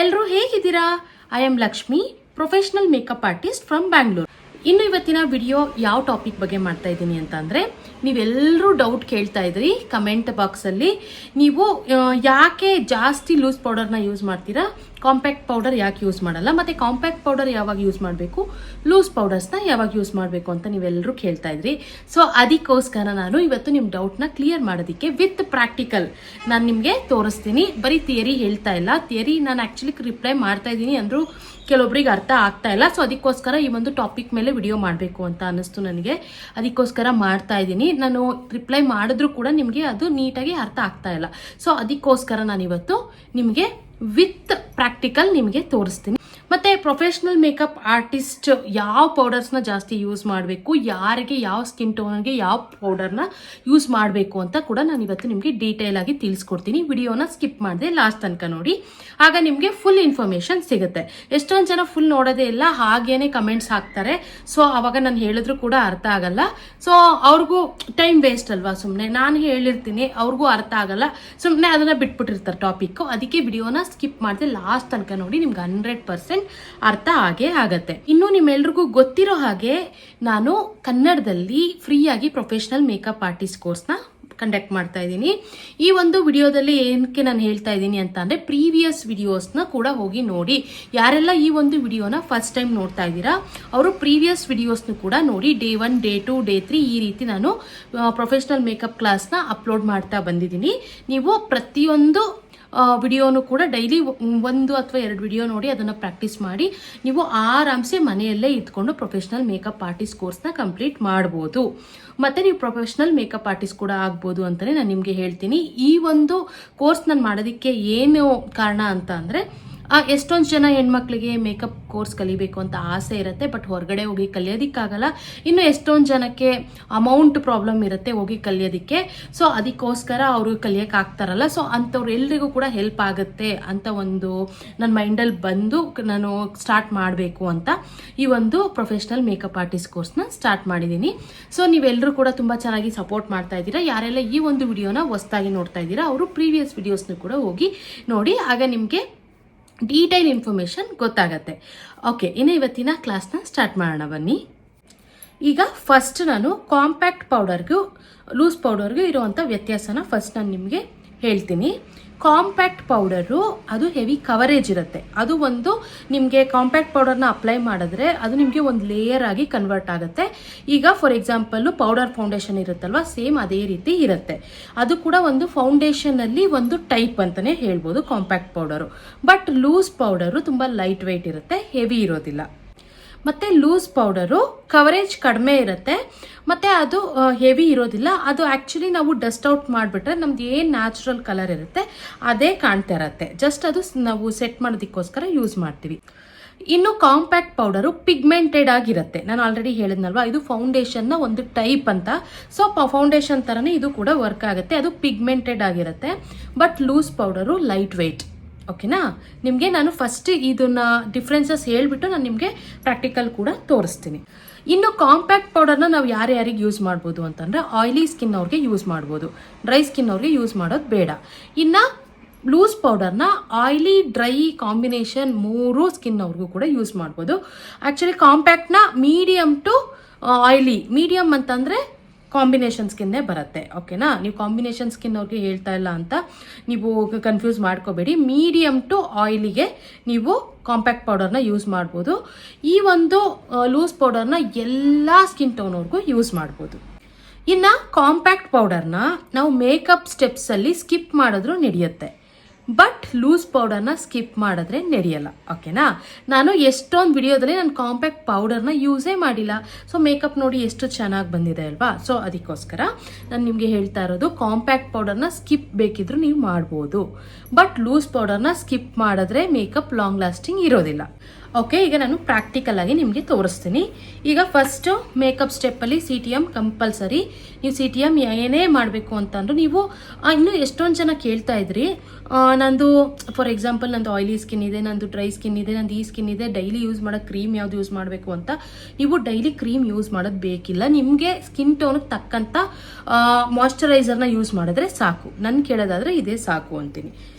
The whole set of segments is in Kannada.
ಎಲ್ಲರೂ ಹೇಗಿದ್ದೀರಾ? I am Lakshmi, professional makeup artist from Bangalore. ಇನ್ನು ಇವತ್ತಿನ ವಿಡಿಯೋ ಯಾವ ಟಾಪಿಕ್ ಬಗ್ಗೆ ಮಾಡ್ತಾ ಇದ್ದೀನಿ ಅಂತ ಅಂದರೆ, ನೀವೆಲ್ಲರೂ ಡೌಟ್ ಕೇಳ್ತಾ ಇದ್ರಿ ಕಮೆಂಟ್ ಬಾಕ್ಸಲ್ಲಿ. ನೀವು ಯಾಕೆ ಜಾಸ್ತಿ ಲೂಸ್ ಪೌಡರ್ನ ಯೂಸ್ ಮಾಡ್ತೀರಾ, ಕಾಂಪ್ಯಾಕ್ಟ್ ಪೌಡರ್ ಯಾಕೆ ಯೂಸ್ ಮಾಡಲ್ಲ, ಮತ್ತು ಕಾಂಪ್ಯಾಕ್ಟ್ ಪೌಡರ್ ಯಾವಾಗ ಯೂಸ್ ಮಾಡಬೇಕು, ಲೂಸ್ ಪೌಡರ್ಸ್ನ ಯಾವಾಗ ಯೂಸ್ ಮಾಡಬೇಕು ಅಂತ ನೀವೆಲ್ಲರೂ ಕೇಳ್ತಾ ಇದ್ರಿ. ಸೊ ಅದಕ್ಕೋಸ್ಕರ ನಾನು ಇವತ್ತು ನಿಮ್ಮ ಡೌಟ್ನ ಕ್ಲಿಯರ್ ಮಾಡೋದಕ್ಕೆ ವಿತ್ ಪ್ರಾಕ್ಟಿಕಲ್ ನಾನು ನಿಮಗೆ ತೋರಿಸ್ತೀನಿ. ಬರೀ ಥಿಯರಿ ಹೇಳ್ತಾ ಇಲ್ಲ, ಥಿಯರಿ ನಾನು ಆ್ಯಕ್ಚುಲಿ ರಿಪ್ಲೈ ಮಾಡ್ತಾ ಇದ್ದೀನಿ ಅಂದರೂ ಕೆಲವೊಬ್ರಿಗೆ ಅರ್ಥ ಆಗ್ತಾ ಇಲ್ಲ. ಸೊ ಅದಕ್ಕೋಸ್ಕರ ಈ ಒಂದು ಟಾಪಿಕ್ ಮೇಲೆ ವಿಡಿಯೋ ಮಾಡಬೇಕು ಅಂತ ಅನ್ನಿಸ್ತು ನನಗೆ, ಅದಕ್ಕೋಸ್ಕರ ಮಾಡ್ತಾ ಇದ್ದೀನಿ. ನಾನು ರಿಪ್ಲೈ ಮಾಡಿದ್ರೂ ಕೂಡ ನಿಮಗೆ ಅದು ನೀಟಾಗಿ ಅರ್ಥ ಆಗ್ತಾ ಇಲ್ಲ. ಸೊ ಅದಕ್ಕೋಸ್ಕರ ನಾನಿವತ್ತು ನಿಮಗೆ ವಿತ್ ಪ್ರಾಕ್ಟಿಕಲ್ ನಿಮಗೆ ತೋರಿಸ್ತೀನಿ. ಮತ್ತು ಪ್ರೊಫೆಷ್ನಲ್ ಮೇಕಪ್ ಆರ್ಟಿಸ್ಟ್ ಯಾವ ಪೌಡರ್ಸ್ನ ಜಾಸ್ತಿ ಯೂಸ್ ಮಾಡಬೇಕು, ಯಾರಿಗೆ ಯಾವ ಸ್ಕಿನ್ ಟೋನ್ಗೆ ಯಾವ ಪೌಡರ್ನ ಯೂಸ್ ಮಾಡಬೇಕು ಅಂತ ಕೂಡ ನಾನು ಇವತ್ತು ನಿಮಗೆ ಡೀಟೇಲ್ ಆಗಿ ತಿಳಿಸ್ಕೊಡ್ತೀನಿ. ವಿಡಿಯೋನ ಸ್ಕಿಪ್ ಮಾಡಿದೆ ಲಾಸ್ಟ್ ತನಕ ನೋಡಿ, ಆಗ ನಿಮಗೆ ಫುಲ್ ಇನ್ಫಾರ್ಮೇಷನ್ ಸಿಗುತ್ತೆ. ಎಷ್ಟೊಂದು ಜನ ಫುಲ್ ನೋಡೋದೇ ಇಲ್ಲ, ಹಾಗೇನೆ ಕಮೆಂಟ್ಸ್ ಹಾಕ್ತಾರೆ. ಸೊ ಅವಾಗ ನಾನು ಹೇಳಿದ್ರು ಕೂಡ ಅರ್ಥ ಆಗಲ್ಲ. ಸೊ ಅವ್ರಿಗೂ ಟೈಮ್ ವೇಸ್ಟ್ ಅಲ್ವಾ, ಸುಮ್ಮನೆ ನಾನು ಹೇಳಿರ್ತೀನಿ ಅವ್ರಿಗೂ ಅರ್ಥ ಆಗಲ್ಲ, ಸುಮ್ಮನೆ ಅದನ್ನು ಬಿಟ್ಬಿಟ್ಟಿರ್ತಾರೆ ಟಾಪಿಕ್ಕು. ಅದಕ್ಕೆ ವಿಡಿಯೋನ ಸ್ಕಿಪ್ ಮಾಡಿದೆ ಲಾಸ್ಟ್ ತನಕ ನೋಡಿ, ನಿಮ್ಗೆ 100% ಅರ್ಥ ಆಗೇ ಆಗತ್ತೆ. ಇನ್ನು ನಿಮ್ಮೆಲ್ರಿಗೂ ಗೊತ್ತಿರೋ ಹಾಗೆ ನಾನು ಕನ್ನಡದಲ್ಲಿ ಫ್ರೀಯಾಗಿ ಪ್ರೊಫೆಷನಲ್ ಮೇಕಪ್ ಆರ್ಟಿಸ್ಟ್ ಕೋರ್ಸ್ನ ಕಂಡಕ್ಟ್ ಮಾಡ್ತಾ ಇದ್ದೀನಿ. ಈ ಒಂದು ವಿಡಿಯೋದಲ್ಲಿ ಏನಕ್ಕೆ ನಾನು ಹೇಳ್ತಾ ಇದ್ದೀನಿ ಅಂತ ಅಂದರೆ, ಪ್ರೀವಿಯಸ್ ವಿಡಿಯೋಸ್ನ ಕೂಡ ಹೋಗಿ ನೋಡಿ. ಯಾರೆಲ್ಲ ಈ ಒಂದು ವಿಡಿಯೋನ ಫಸ್ಟ್ ಟೈಮ್ ನೋಡ್ತಾ ಇದ್ದೀರಾ ಅವರು ಪ್ರೀವಿಯಸ್ ವಿಡಿಯೋಸ್ನ ಕೂಡ ನೋಡಿ. ಡೇ 1, ಡೇ 2, ಡೇ 3 ಈ ರೀತಿ ನಾನು ಪ್ರೊಫೆಷನಲ್ ಮೇಕಪ್ ಕ್ಲಾಸ್ನ ಅಪ್ಲೋಡ್ ಮಾಡ್ತಾ ಬಂದಿದ್ದೀನಿ. ನೀವು ಪ್ರತಿಯೊಂದು ವಿಡಿಯೋನು ಕೂಡ ಡೈಲಿ 1 ಅಥವಾ 2 ವಿಡಿಯೋ ನೋಡಿ ಅದನ್ನು ಪ್ರಾಕ್ಟೀಸ್ ಮಾಡಿ ನೀವು ಆರಾಮ್ಸೆ ಮನೆಯಲ್ಲೇ ಇದ್ಕೊಂಡು ಪ್ರೊಫೆಷನಲ್ ಮೇಕಪ್ ಆರ್ಟಿಸ್ಟ್ ಕೋರ್ಸ್ನ ಕಂಪ್ಲೀಟ್ ಮಾಡ್ಬೋದು. ಮತ್ತು ನೀವು ಪ್ರೊಫೆಷನಲ್ ಮೇಕಪ್ ಆರ್ಟಿಸ್ಟ್ ಕೂಡ ಆಗ್ಬೋದು ಅಂತಲೇ ನಾನು ನಿಮಗೆ ಹೇಳ್ತೀನಿ. ಈ ಒಂದು ಕೋರ್ಸ್ ನಾನು ಮಾಡೋದಕ್ಕೆ ಏನು ಕಾರಣ ಅಂತ ಅಂದರೆ, ಎಷ್ಟೊಂದು ಜನ ಹೆಣ್ಮಕ್ಳಿಗೆ ಮೇಕಪ್ ಕೋರ್ಸ್ ಕಲಿಬೇಕು ಅಂತ ಆಸೆ ಇರುತ್ತೆ, ಬಟ್ ಹೊರಗಡೆ ಹೋಗಿ ಕಲಿಯೋದಕ್ಕಾಗಲ್ಲ. ಇನ್ನು ಎಷ್ಟೊಂದು ಜನಕ್ಕೆ ಅಮೌಂಟ್ ಪ್ರಾಬ್ಲಮ್ ಇರುತ್ತೆ ಹೋಗಿ ಕಲಿಯೋದಕ್ಕೆ. ಸೊ ಅದಕ್ಕೋಸ್ಕರ ಅವರು ಕಲಿಯೋಕೆ ಆಗ್ತಾರಲ್ಲ. ಸೊ ಅಂಥವ್ರು ಎಲ್ರಿಗೂ ಕೂಡ ಹೆಲ್ಪ್ ಆಗುತ್ತೆ ಅಂತ ಒಂದು ನನ್ನ ಮೈಂಡಲ್ಲಿ ಬಂದು ನಾನು ಸ್ಟಾರ್ಟ್ ಮಾಡಬೇಕು ಅಂತ ಈ ಒಂದು ಪ್ರೊಫೆಷನಲ್ ಮೇಕಪ್ ಆರ್ಟಿಸ್ಟ್ ಕೋರ್ಸ್ನ ಸ್ಟಾರ್ಟ್ ಮಾಡಿದ್ದೀನಿ. ಸೊ ನೀವೆಲ್ಲರೂ ಕೂಡ ತುಂಬ ಚೆನ್ನಾಗಿ ಸಪೋರ್ಟ್ ಮಾಡ್ತಾ ಇದ್ದೀರಾ. ಯಾರೆಲ್ಲ ಈ ಒಂದು ವಿಡಿಯೋನ ಹೊಸದಾಗಿ ನೋಡ್ತಾ ಇದ್ದೀರಾ ಅವರು ಪ್ರೀವಿಯಸ್ ವಿಡಿಯೋಸ್ನ ಕೂಡ ಹೋಗಿ ನೋಡಿ, ಆಗ ನಿಮಗೆ ಡೀಟೈಲ್ ಇನ್ಫಾರ್ಮೇಷನ್ ಗೊತ್ತಾಗತ್ತೆ. ಓಕೆ, ಇನ್ನು ಇವತ್ತಿನ ಕ್ಲಾಸ್ನ ಸ್ಟಾರ್ಟ್ ಮಾಡೋಣ ಬನ್ನಿ. ಈಗ ಫಸ್ಟ್ ನಾನು ಕಾಂಪ್ಯಾಕ್ಟ್ ಪೌಡರ್ಗೂ ಲೂಸ್ ಪೌಡರ್ಗೂ ಇರುವಂಥ ವ್ಯತ್ಯಾಸನ ಫಸ್ಟ್ ನಾನು ನಿಮಗೆ ಹೇಳ್ತೀನಿ. ಕಾಂಪ್ಯಾಕ್ಟ್ ಪೌಡರು ಅದು ಹೆವಿ ಕವರೇಜ್ ಇರುತ್ತೆ. ಅದು ಒಂದು ನಿಮಗೆ ಕಾಂಪ್ಯಾಕ್ಟ್ ಪೌಡರ್ನ ಅಪ್ಲೈ ಮಾಡಿದ್ರೆ ಅದು ನಿಮಗೆ ಒಂದು ಲೇಯರ್ ಆಗಿ ಕನ್ವರ್ಟ್ ಆಗುತ್ತೆ. ಈಗ ಫಾರ್ ಎಕ್ಸಾಂಪಲ್ಲು ಪೌಡರ್ ಫೌಂಡೇಶನ್ ಇರುತ್ತಲ್ವ, ಸೇಮ್ ಅದೇ ರೀತಿ ಇರುತ್ತೆ. ಅದು ಕೂಡ ಒಂದು ಫೌಂಡೇಶನಲ್ಲಿ ಒಂದು ಟೈಪ್ ಅಂತಲೇ ಹೇಳ್ಬೋದು compact powder. But loose powder ತುಂಬ ಲೈಟ್ ವೆಯ್ಟ್ ಇರುತ್ತೆ, ಹೆವಿ ಇರೋದಿಲ್ಲ. ಮತ್ತು ಲೂಸ್ ಪೌಡರು ಕವರೇಜ್ ಕಡಿಮೆ ಇರುತ್ತೆ ಮತ್ತು ಅದು ಹೆವಿ ಇರೋದಿಲ್ಲ. ಅದು ಆ್ಯಕ್ಚುಲಿ ನಾವು ಡಸ್ಟ್ ಔಟ್ ಮಾಡಿಬಿಟ್ರೆ ನಮ್ದು ಏನು ನ್ಯಾಚುರಲ್ ಕಲರ್ ಇರುತ್ತೆ ಅದೇ ಕಾಣ್ತಾ ಇರುತ್ತೆ. ಜಸ್ಟ್ ಅದು ನಾವು ಸೆಟ್ ಮಾಡೋದಕ್ಕೋಸ್ಕರ ಯೂಸ್ ಮಾಡ್ತೀವಿ. ಇನ್ನು ಕಾಂಪ್ಯಾಕ್ಟ್ ಪೌಡರು ಪಿಗ್ಮೆಂಟೆಡ್ ಆಗಿರುತ್ತೆ. ನಾನು ಆಲ್ರೆಡಿ ಹೇಳಿದ್ನಲ್ವ, ಇದು ಫೌಂಡೇಶನ್ನ ಒಂದು ಟೈಪ್ ಅಂತ. ಸೊ ಫೌಂಡೇಶನ್ ಥರನೇ ಇದು ಕೂಡ ವರ್ಕ್ ಆಗುತ್ತೆ. ಅದು ಪಿಗ್ಮೆಂಟೆಡ್ ಆಗಿರುತ್ತೆ. But loose powder light weight. ಓಕೆನಾ? ನಿಮಗೆ ನಾನು ಫಸ್ಟ್ ಇದನ್ನ ಡಿಫ್ರೆನ್ಸಸ್ ಹೇಳ್ಬಿಟ್ಟು ನಾನು ನಿಮಗೆ ಪ್ರಾಕ್ಟಿಕಲ್ ಕೂಡ ತೋರಿಸ್ತೀನಿ. ಇನ್ನು ಕಾಂಪ್ಯಾಕ್ಟ್ ಪೌಡರ್ನ ನಾವು ಯಾರ್ಯಾರಿಗೆ ಯೂಸ್ ಮಾಡ್ಬೋದು ಅಂತಂದರೆ, ಆಯಿಲಿ ಸ್ಕಿನ್ ಅವ್ರಿಗೆ ಯೂಸ್ ಮಾಡ್ಬೋದು, ಡ್ರೈ ಸ್ಕಿನ್ ಅವ್ರಿಗೆ ಯೂಸ್ ಮಾಡೋದು ಬೇಡ. ಇನ್ನು ಲೂಸ್ ಪೌಡರ್ನ ಆಯಿಲಿ ಡ್ರೈ ಕಾಂಬಿನೇಷನ್ 3 ಸ್ಕಿನ್ ಅವ್ರಿಗೂ ಕೂಡ ಯೂಸ್ ಮಾಡ್ಬೋದು. ಆ್ಯಕ್ಚುಲಿ ಕಾಂಪ್ಯಾಕ್ಟ್ನ ಮೀಡಿಯಮ್ ಟು ಆಯಿಲಿ, ಮೀಡಿಯಮ್ ಅಂತಂದರೆ ಕಾಂಬಿನೇಷನ್ ಸ್ಕಿನ್ನೇ ಬರುತ್ತೆ. ಓಕೆನಾ? ನೀವು ಕಾಂಬಿನೇಷನ್ ಸ್ಕಿನ್ ಅವ್ರಿಗೆ ಹೇಳ್ತಾ ಇಲ್ಲ ಅಂತ ನೀವು ಕನ್ಫ್ಯೂಸ್ ಮಾಡ್ಕೋಬೇಡಿ. ಮೀಡಿಯಮ್ ಟು ಆಯಿಲಿಗೆ ನೀವು ಕಾಂಪ್ಯಾಕ್ಟ್ ಪೌಡರ್ನ ಯೂಸ್ ಮಾಡ್ಬೋದು. ಈ ಒಂದು ಲೂಸ್ ಪೌಡರ್ನ ಎಲ್ಲ ಸ್ಕಿನ್ ಟೋನವ್ರಿಗೂ ಯೂಸ್ ಮಾಡ್ಬೋದು. ಇನ್ನು ಕಾಂಪ್ಯಾಕ್ಟ್ ಪೌಡರ್ನ ನಾವು ಮೇಕಪ್ ಸ್ಟೆಪ್ಸಲ್ಲಿ ಸ್ಕಿಪ್ ಮಾಡಿದ್ರೂ ನಡೆಯುತ್ತೆ, ಬಟ್ ಲೂಸ್ ಪೌಡರ್ನ ಸ್ಕಿಪ್ ಮಾಡಿದ್ರೆ ನಡೆಯಲ್ಲ. ಓಕೆನಾ? ನಾನು ಎಷ್ಟೊಂದು ವಿಡಿಯೋದಲ್ಲಿ ನಾನು ಕಾಂಪ್ಯಾಕ್ಟ್ ಪೌಡರ್ನ ಯೂಸೇ ಮಾಡಿಲ್ಲ. ಸೊ ಮೇಕಪ್ ನೋಡಿ ಎಷ್ಟು ಚೆನ್ನಾಗಿ ಬಂದಿದೆ ಅಲ್ವಾ? ಸೊ ಅದಕ್ಕೋಸ್ಕರ ನಾನು ನಿಮಗೆ ಹೇಳ್ತಾ ಇರೋದು, ಕಾಂಪ್ಯಾಕ್ಟ್ ಪೌಡರ್ನ ಸ್ಕಿಪ್ ಬೇಕಿದ್ರೂ ನೀವು ಮಾಡ್ಬೋದು, ಬಟ್ ಲೂಸ್ ಪೌಡರ್ನ ಸ್ಕಿಪ್ ಮಾಡಿದ್ರೆ ಮೇಕಪ್ ಲಾಂಗ್ ಲಾಸ್ಟಿಂಗ್ ಇರೋದಿಲ್ಲ. ಓಕೆ, ಈಗ ನಾನು ಪ್ರಾಕ್ಟಿಕಲ್ ಆಗಿ ನಿಮಗೆ ತೋರಿಸ್ತೀನಿ. ಈಗ ಫಸ್ಟು ಮೇಕಪ್ ಸ್ಟೆಪ್ಪಲ್ಲಿ CTM ಕಂಪಲ್ಸರಿ. ನೀವು CTM ಏನೇ ಮಾಡಬೇಕು ಅಂತಂದ್ರೂ ನೀವು ಇನ್ನೂ ಎಷ್ಟೊಂದು ಜನ ಕೇಳ್ತಾ ಇದ್ರಿ, ನಂದು ಫಾರ್ ಎಕ್ಸಾಂಪಲ್ ನಂದು ಆಯಿಲಿ ಸ್ಕಿನ್ ಇದೆ, ನಂದು ಡ್ರೈ ಸ್ಕಿನ್ ಇದೆ, ನಂದು ಈ ಸ್ಕಿನ್ ಇದೆ, ಡೈಲಿ ಯೂಸ್ ಮಾಡೋ ಕ್ರೀಮ್ ಯಾವುದು ಯೂಸ್ ಮಾಡಬೇಕು ಅಂತ. ನೀವು ಡೈಲಿ ಕ್ರೀಮ್ ಯೂಸ್ ಮಾಡೋದು ಬೇಕಿಲ್ಲ. ನಿಮಗೆ ಸ್ಕಿನ್ ಟೋನ್ಗೆ ತಕ್ಕಂಥ ಮಾಯ್ಶ್ಚರೈಸರ್ನ ಯೂಸ್ ಮಾಡಿದ್ರೆ ಸಾಕು. ನನ್ನ ಕೇಳೋದಾದರೆ ಇದೇ ಸಾಕು ಅಂತೀನಿ.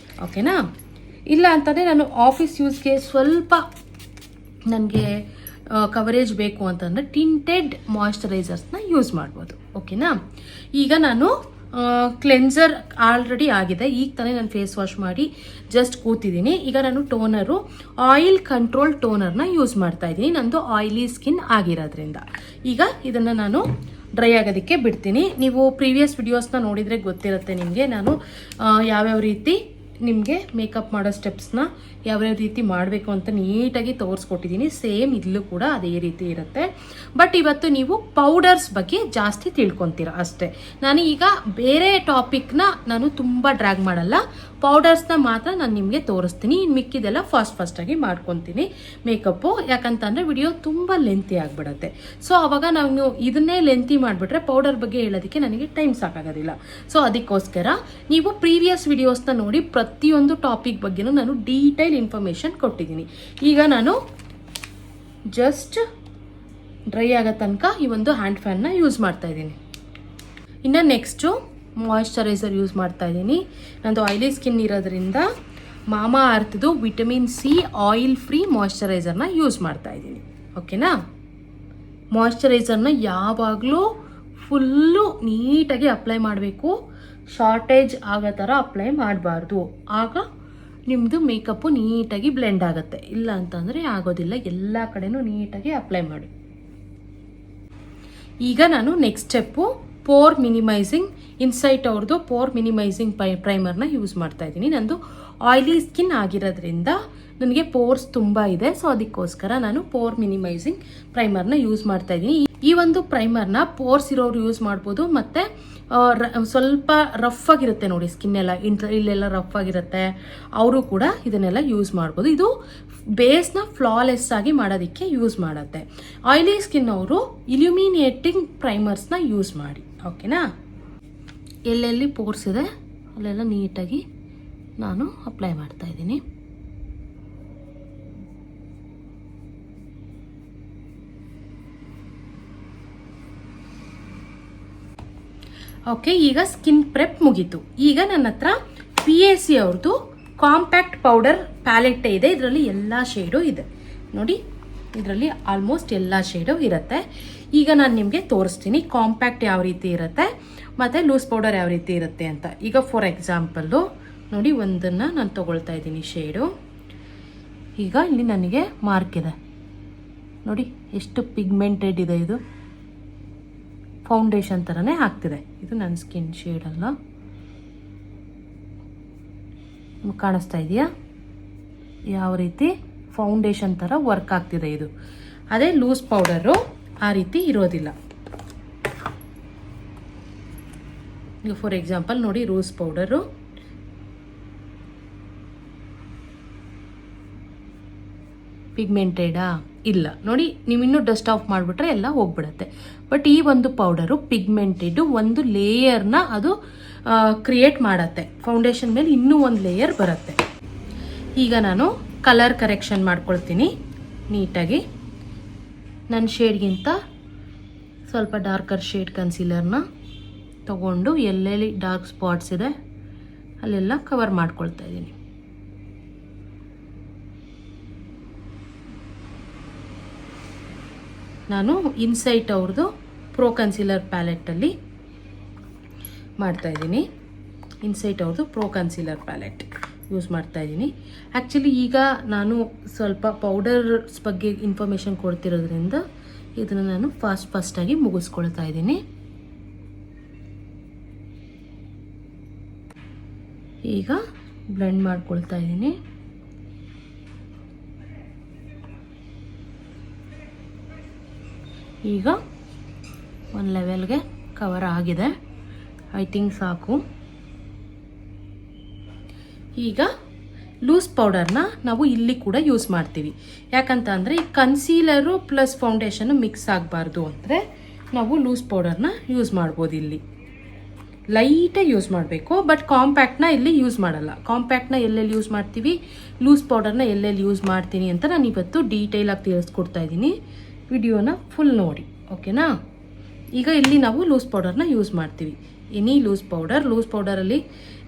ಓಕೆನಾ? ಇಲ್ಲ ಅಂತಂದರೆ ನಾನು ಆಫೀಸ್ ಯೂಸ್ಗೆ ಸ್ವಲ್ಪ ನನಗೆ ಕವರೇಜ್ ಬೇಕು ಅಂತಂದರೆ ಟಿಂಟೆಡ್ ಮಾಯ್ಶ್ಚರೈಸರ್ಸ್ನ ಯೂಸ್ ಮಾಡ್ಬೋದು. ಓಕೆನಾ. ಈಗ ನಾನು ಕ್ಲೆನ್ಸರ್ ಆಲ್ರೆಡಿ ಆಗಿದೆ. ಈಗ ತಾನೇ ನಾನು ಫೇಸ್ ವಾಶ್ ಮಾಡಿ ಜಸ್ಟ್ ಕೂತಿದ್ದೀನಿ. ಈಗ ನಾನು ಟೋನರು ಆಯಿಲ್ ಕಂಟ್ರೋಲ್ ಟೋನರ್ನ ಯೂಸ್ ಮಾಡ್ತಾ ಇದ್ದೀನಿ, ನಂದು ಆಯಿಲಿ ಸ್ಕಿನ್ ಆಗಿರೋದ್ರಿಂದ. ಈಗ ಇದನ್ನು ನಾನು ಡ್ರೈ ಆಗೋದಕ್ಕೆ ಬಿಡ್ತೀನಿ. ನೀವು ಪ್ರೀವಿಯಸ್ ವಿಡಿಯೋಸ್ನ ನೋಡಿದರೆ ಗೊತ್ತಿರುತ್ತೆ ನಿಮಗೆ, ನಾನು ಯಾವ್ಯಾವ ರೀತಿ ನಿಮಗೆ ಮೇಕಪ್ ಮಾಡೋ ಸ್ಟೆಪ್ಸ್ನ ಯಾವ್ಯಾವ ರೀತಿ ಮಾಡಬೇಕು ಅಂತ ನೀಟಾಗಿ ತೋರಿಸ್ಕೊಟ್ಟಿದ್ದೀನಿ. ಸೇಮ್ ಇಲ್ಲೂ ಕೂಡ ಅದೇ ರೀತಿ ಇರುತ್ತೆ. ಬಟ್ ಇವತ್ತು ನೀವು ಪೌಡರ್ಸ್ ಬಗ್ಗೆ ಜಾಸ್ತಿ ತಿಳ್ಕೊತೀರ ಅಷ್ಟೇ. ನಾನು ಈಗ ಬೇರೆ ಟಾಪಿಕ್ನ ನಾನು ತುಂಬ ಡ್ರ್ಯಾಗ್ ಮಾಡಲ್ಲ, ಪೌಡರ್ಸ್ನ ಮಾತ್ರ ನಾನು ನಿಮಗೆ ತೋರಿಸ್ತೀನಿ. ಇನ್ನು ಮಿಕ್ಕಿದೆಲ್ಲ ಫಾಸ್ಟಾಗಿ ಮಾಡ್ಕೊತೀನಿ ಮೇಕಪ್ಪು. ಯಾಕಂತಂದರೆ ವಿಡಿಯೋ ತುಂಬ ಲೆಂತಿ ಆಗಿಬಿಡುತ್ತೆ. ಸೊ ಆವಾಗ ನಾವು ಇದನ್ನೇ ಲೆಂತಿ ಮಾಡಿಬಿಟ್ರೆ ಪೌಡರ್ ಬಗ್ಗೆ ಹೇಳೋದಕ್ಕೆ ನನಗೆ ಟೈಮ್ ಸಾಕಾಗೋದಿಲ್ಲ. ಸೊ ಅದಕ್ಕೋಸ್ಕರ ನೀವು ಪ್ರೀವಿಯಸ್ ವಿಡಿಯೋಸ್ನ ನೋಡಿ ಪ್ರತಿಯೊಂದು ಟಾಪಿಕ್ ಬಗ್ಗೆನೂ ನಾನು ಡೀಟೇಲ್ ಇನ್ಫಾರ್ಮೇಷನ್ ಕೊಟ್ಟಿದ್ದೀನಿ. ಈಗ ನಾನು ಜಸ್ಟ್ ಡ್ರೈ ಆಗೋ ತನಕ ಈ ಒಂದು ಹ್ಯಾಂಡ್ ಫ್ಯಾನ್ನ ಯೂಸ್ ಮಾಡ್ತಾ ಇದ್ದೀನಿ. ಇನ್ನು ನೆಕ್ಸ್ಟು ಮಾಯ್ಶ್ಚರೈಸರ್ ಯೂಸ್ ಮಾಡ್ತಾ ಇದ್ದೀನಿ. ನಂದು ಆಯಿಲಿ ಸ್ಕಿನ್ ಇರೋದ್ರಿಂದ ಮಾಮಾ ಅರ್ಥದ್ದು ವಿಟಮಿನ್ ಸಿ ಆಯಿಲ್ ಫ್ರೀ ಮಾಯ್ಶ್ಚರೈಸರ್ನ ಯೂಸ್ ಮಾಡ್ತಾ ಇದ್ದೀನಿ. ಓಕೆನಾ. ಮಾಯ್ಶ್ಚರೈಸರ್ನ ಯಾವಾಗಲೂ ಫುಲ್ಲು ನೀಟಾಗಿ ಅಪ್ಲೈ ಮಾಡಬೇಕು, ಶಾರ್ಟೇಜ್ ಆಗೋ ಥರ ಅಪ್ಲೈ ಮಾಡಬಾರ್ದು. ಆಗ ನಿಮ್ಮದು ಮೇಕಪ್ಪು ನೀಟಾಗಿ ಬ್ಲೆಂಡ್ ಆಗುತ್ತೆ. ಇಲ್ಲ ಅಂತಂದರೆ ಆಗೋದಿಲ್ಲ. ಎಲ್ಲ ಕಡೆನೂ ನೀಟಾಗಿ ಅಪ್ಲೈ ಮಾಡಿ. ಈಗ ನಾನು next step pore minimising insight ಅವ್ರದ್ದು ಪೋರ್ ಮಿನಿಮೈಸಿಂಗ್ ಪ್ರೈಮರ್ನ ಯೂಸ್ ಮಾಡ್ತಾ ಇದ್ದೀನಿ. ನಂದು ಆಯಿಲಿ ಸ್ಕಿನ್ ಆಗಿರೋದ್ರಿಂದ ನನಗೆ ಪೋರ್ಸ್ ತುಂಬ ಇದೆ. ಸೊ ಅದಕ್ಕೋಸ್ಕರ ನಾನು ಪೋರ್ ಮಿನಿಮೈಸಿಂಗ್ ಪ್ರೈಮರ್ನ ಯೂಸ್ ಮಾಡ್ತಾ ಇದ್ದೀನಿ. ಈ ಒಂದು ಪ್ರೈಮರ್ನ ಪೋರ್ಸ್ ಇರೋರು ಯೂಸ್ ಮಾಡ್ಬೋದು, ಮತ್ತು ಸ್ವಲ್ಪ ರಫ್ ಆಗಿರುತ್ತೆ ನೋಡಿ ಸ್ಕಿನ್ ಎಲ್ಲ, ಇಲ್ಲೆಲ್ಲ ರಫ್ ಆಗಿರುತ್ತೆ, ಅವರು ಕೂಡ ಇದನ್ನೆಲ್ಲ ಯೂಸ್ ಮಾಡ್ಬೋದು. ಇದು ಬೇಸ್ನ ಫ್ಲಾಲೆಸ್ ಆಗಿ ಮಾಡೋದಕ್ಕೆ ಯೂಸ್ ಮಾಡುತ್ತೆ. ಆಯಿಲಿ ಸ್ಕಿನ್ ಅವರು ಇಲ್ಯುಮಿನೇಟಿಂಗ್ ಪ್ರೈಮರ್ಸ್ನ ಯೂಸ್ ಮಾಡಿ. ಓಕೆನಾ. ಎಲ್ಲೆಲ್ಲಿ ಪೋರ್ಸ್ ಇದೆ ಅಲ್ಲೆಲ್ಲ ನೀಟಾಗಿ ನಾನು ಅಪ್ಲೈ ಮಾಡ್ತಾ ಇದ್ದೀನಿ. ಓಕೆ, ಈಗ ಸ್ಕಿನ್ ಪ್ರೆಪ್ ಮುಗೀತು. ಈಗ ನನ್ನ ಹತ್ರ PAC ಅವ್ರದ್ದು ಕಾಂಪ್ಯಾಕ್ಟ್ ಪೌಡರ್ ಪ್ಯಾಲೆಟ್ ಇದೆ. ಇದರಲ್ಲಿ ಎಲ್ಲ ಶೇಡು ಇದೆ ನೋಡಿ, ಇದರಲ್ಲಿ ಆಲ್ಮೋಸ್ಟ್ ಎಲ್ಲ ಶೇಡು ಇರುತ್ತೆ. ಈಗ ನಾನು ನಿಮಗೆ ತೋರಿಸ್ತೀನಿ ಕಾಂಪ್ಯಾಕ್ಟ್ ಯಾವ ರೀತಿ ಇರುತ್ತೆ ಮತ್ತು ಲೂಸ್ ಪೌಡರ್ ಯಾವ ರೀತಿ ಇರುತ್ತೆ ಅಂತ. ಈಗ ಫಾರ್ ಎಕ್ಸಾಂಪಲ್ಲು ನೋಡಿ, ಒಂದನ್ನು ನಾನು ತೊಗೊಳ್ತಾ ಇದ್ದೀನಿ ಶೇಡು. ಈಗ ಇಲ್ಲಿ ನನಗೆ ಮಾರ್ಕ್ ಇದೆ ನೋಡಿ, ಎಷ್ಟು ಪಿಗ್ಮೆಂಟೆಡ್ ಇದೆ. ಇದು ಫೌಂಡೇಶನ್ ಥರನೇ ಆಗ್ತಿದೆ. ಇದು ನನ್ನ ಸ್ಕಿನ್ ಶೇಡಲ್ಲ, ಕಾಣಿಸ್ತಾ ಇದೆಯಾ ಯಾವ ರೀತಿ ಫೌಂಡೇಶನ್ ಥರ ವರ್ಕ್ ಆಗ್ತಿದೆ ಇದು. ಅದೇ ಲೂಸ್ ಪೌಡರು ಆ ರೀತಿ ಇರೋದಿಲ್ಲ. ಈಗ ಫಾರ್ ಎಕ್ಸಾಂಪಲ್ ನೋಡಿ, ಲೂಸ್ ಪೌಡರು ಪಿಗ್ಮೆಂಟೆಡಾ ಇಲ್ಲ ನೋಡಿ, ನೀವು ಇನ್ನೂ ಡಸ್ಟ್ ಆಫ್ ಮಾಡಿಬಿಟ್ರೆ ಎಲ್ಲ ಹೋಗ್ಬಿಡುತ್ತೆ. ಬಟ್ ಈ ಒಂದು ಪೌಡರು ಪಿಗ್ಮೆಂಟೆಡ್ ಒಂದು ಲೇಯರ್ನ ಅದು ಕ್ರಿಯೇಟ್ ಮಾಡತ್ತೆ. ಫೌಂಡೇಶನ್ ಮೇಲೆ ಇನ್ನೂ ಒಂದು ಲೇಯರ್ ಬರುತ್ತೆ. ಈಗ ನಾನು ಕಲರ್ ಕರೆಕ್ಷನ್ ಮಾಡ್ಕೊಳ್ತೀನಿ ನೀಟಾಗಿ. ನನ್ನ ಶೇಡ್ಗಿಂತ ಸ್ವಲ್ಪ ಡಾರ್ಕರ್ ಶೇಡ್ ಕನ್ಸೀಲರ್ನ ತಗೊಂಡು ಎಲ್ಲೆಲ್ಲಿ ಡಾರ್ಕ್ ಸ್ಪಾಟ್ಸ್ ಇದೆ ಅಲ್ಲೆಲ್ಲ ಕವರ್ ಮಾಡ್ಕೊಳ್ತಾ ಇದ್ದೀನಿ. ನಾನು ಇನ್ಸೈಟ್ ಅವ್ರದ್ದು ಪ್ರೋ ಕನ್ಸೀಲರ್ ಪ್ಯಾಲೆಟಲ್ಲಿ ಮಾಡ್ತಾಯಿದ್ದೀನಿ. ಇನ್ಸೈಟ್ ಅವ್ರದ್ದು ಪ್ರೋ ಕನ್ಸೀಲರ್ ಪ್ಯಾಲೆಟ್ ಯೂಸ್ ಮಾಡ್ತಾಯಿದ್ದೀನಿ. ಆ್ಯಕ್ಚುಲಿ ಈಗ ನಾನು ಸ್ವಲ್ಪ ಪೌಡರ್ಸ್ ಬಗ್ಗೆ ಇನ್ಫಾರ್ಮೇಷನ್ ಕೊಡ್ತಿರೋದ್ರಿಂದ ಇದನ್ನು ನಾನು ಫಾಸ್ಟಾಗಿ ಮುಗಿಸ್ಕೊಳ್ತಾ ಇದ್ದೀನಿ. ಈಗ ಬ್ಲೆಂಡ್ ಮಾಡ್ಕೊಳ್ತಾ ಇದ್ದೀನಿ. ಈಗ ಒಂದು ಲೆವೆಲ್ಗೆ ಕವರ್ ಆಗಿದೆ, ಐ ಥಿಂಕ್ ಸಾಕು. ಈಗ ಲೂಸ್ ಪೌಡರ್ನ ನಾವು ಇಲ್ಲಿ ಕೂಡ ಯೂಸ್ ಮಾಡ್ತೀವಿ. ಯಾಕಂತ ಅಂದರೆ ಈ ಕನ್ಸೀಲರು ಪ್ಲಸ್ ಫೌಂಡೇಶನ್ನು ಮಿಕ್ಸ್ ಆಗಬಾರ್ದು ಅಂದರೆ ನಾವು ಲೂಸ್ ಪೌಡರ್ನ ಯೂಸ್ ಮಾಡ್ಬೋದು. ಇಲ್ಲಿ ಲೈಟಾಗಿ ಯೂಸ್ ಮಾಡಬೇಕು, ಬಟ್ ಕಾಂಪ್ಯಾಕ್ಟ್ನ ಇಲ್ಲಿ ಯೂಸ್ ಮಾಡಲ್ಲ. ಕಾಂಪ್ಯಾಕ್ಟ್ನ ಎಲ್ಲೆಲ್ಲಿ ಯೂಸ್ ಮಾಡ್ತೀವಿ, ಲೂಸ್ ಪೌಡರ್ನ ಎಲ್ಲೆಲ್ಲಿ ಯೂಸ್ ಮಾಡ್ತೀನಿ ಅಂತ ನಾನು ಇವತ್ತು ಡೀಟೇಲಾಗಿ ತಿಳಿಸ್ಕೊಡ್ತಾ ಇದ್ದೀನಿ. ವಿಡಿಯೋನ ಫುಲ್ ನೋಡಿ, ಓಕೆನಾ. ಈಗ ಇಲ್ಲಿ ನಾವು ಲೂಸ್ ಪೌಡರ್ನ ಯೂಸ್ ಮಾಡ್ತೀವಿ. ಎನಿ ಲೂಸ್ ಪೌಡರಲ್ಲಿ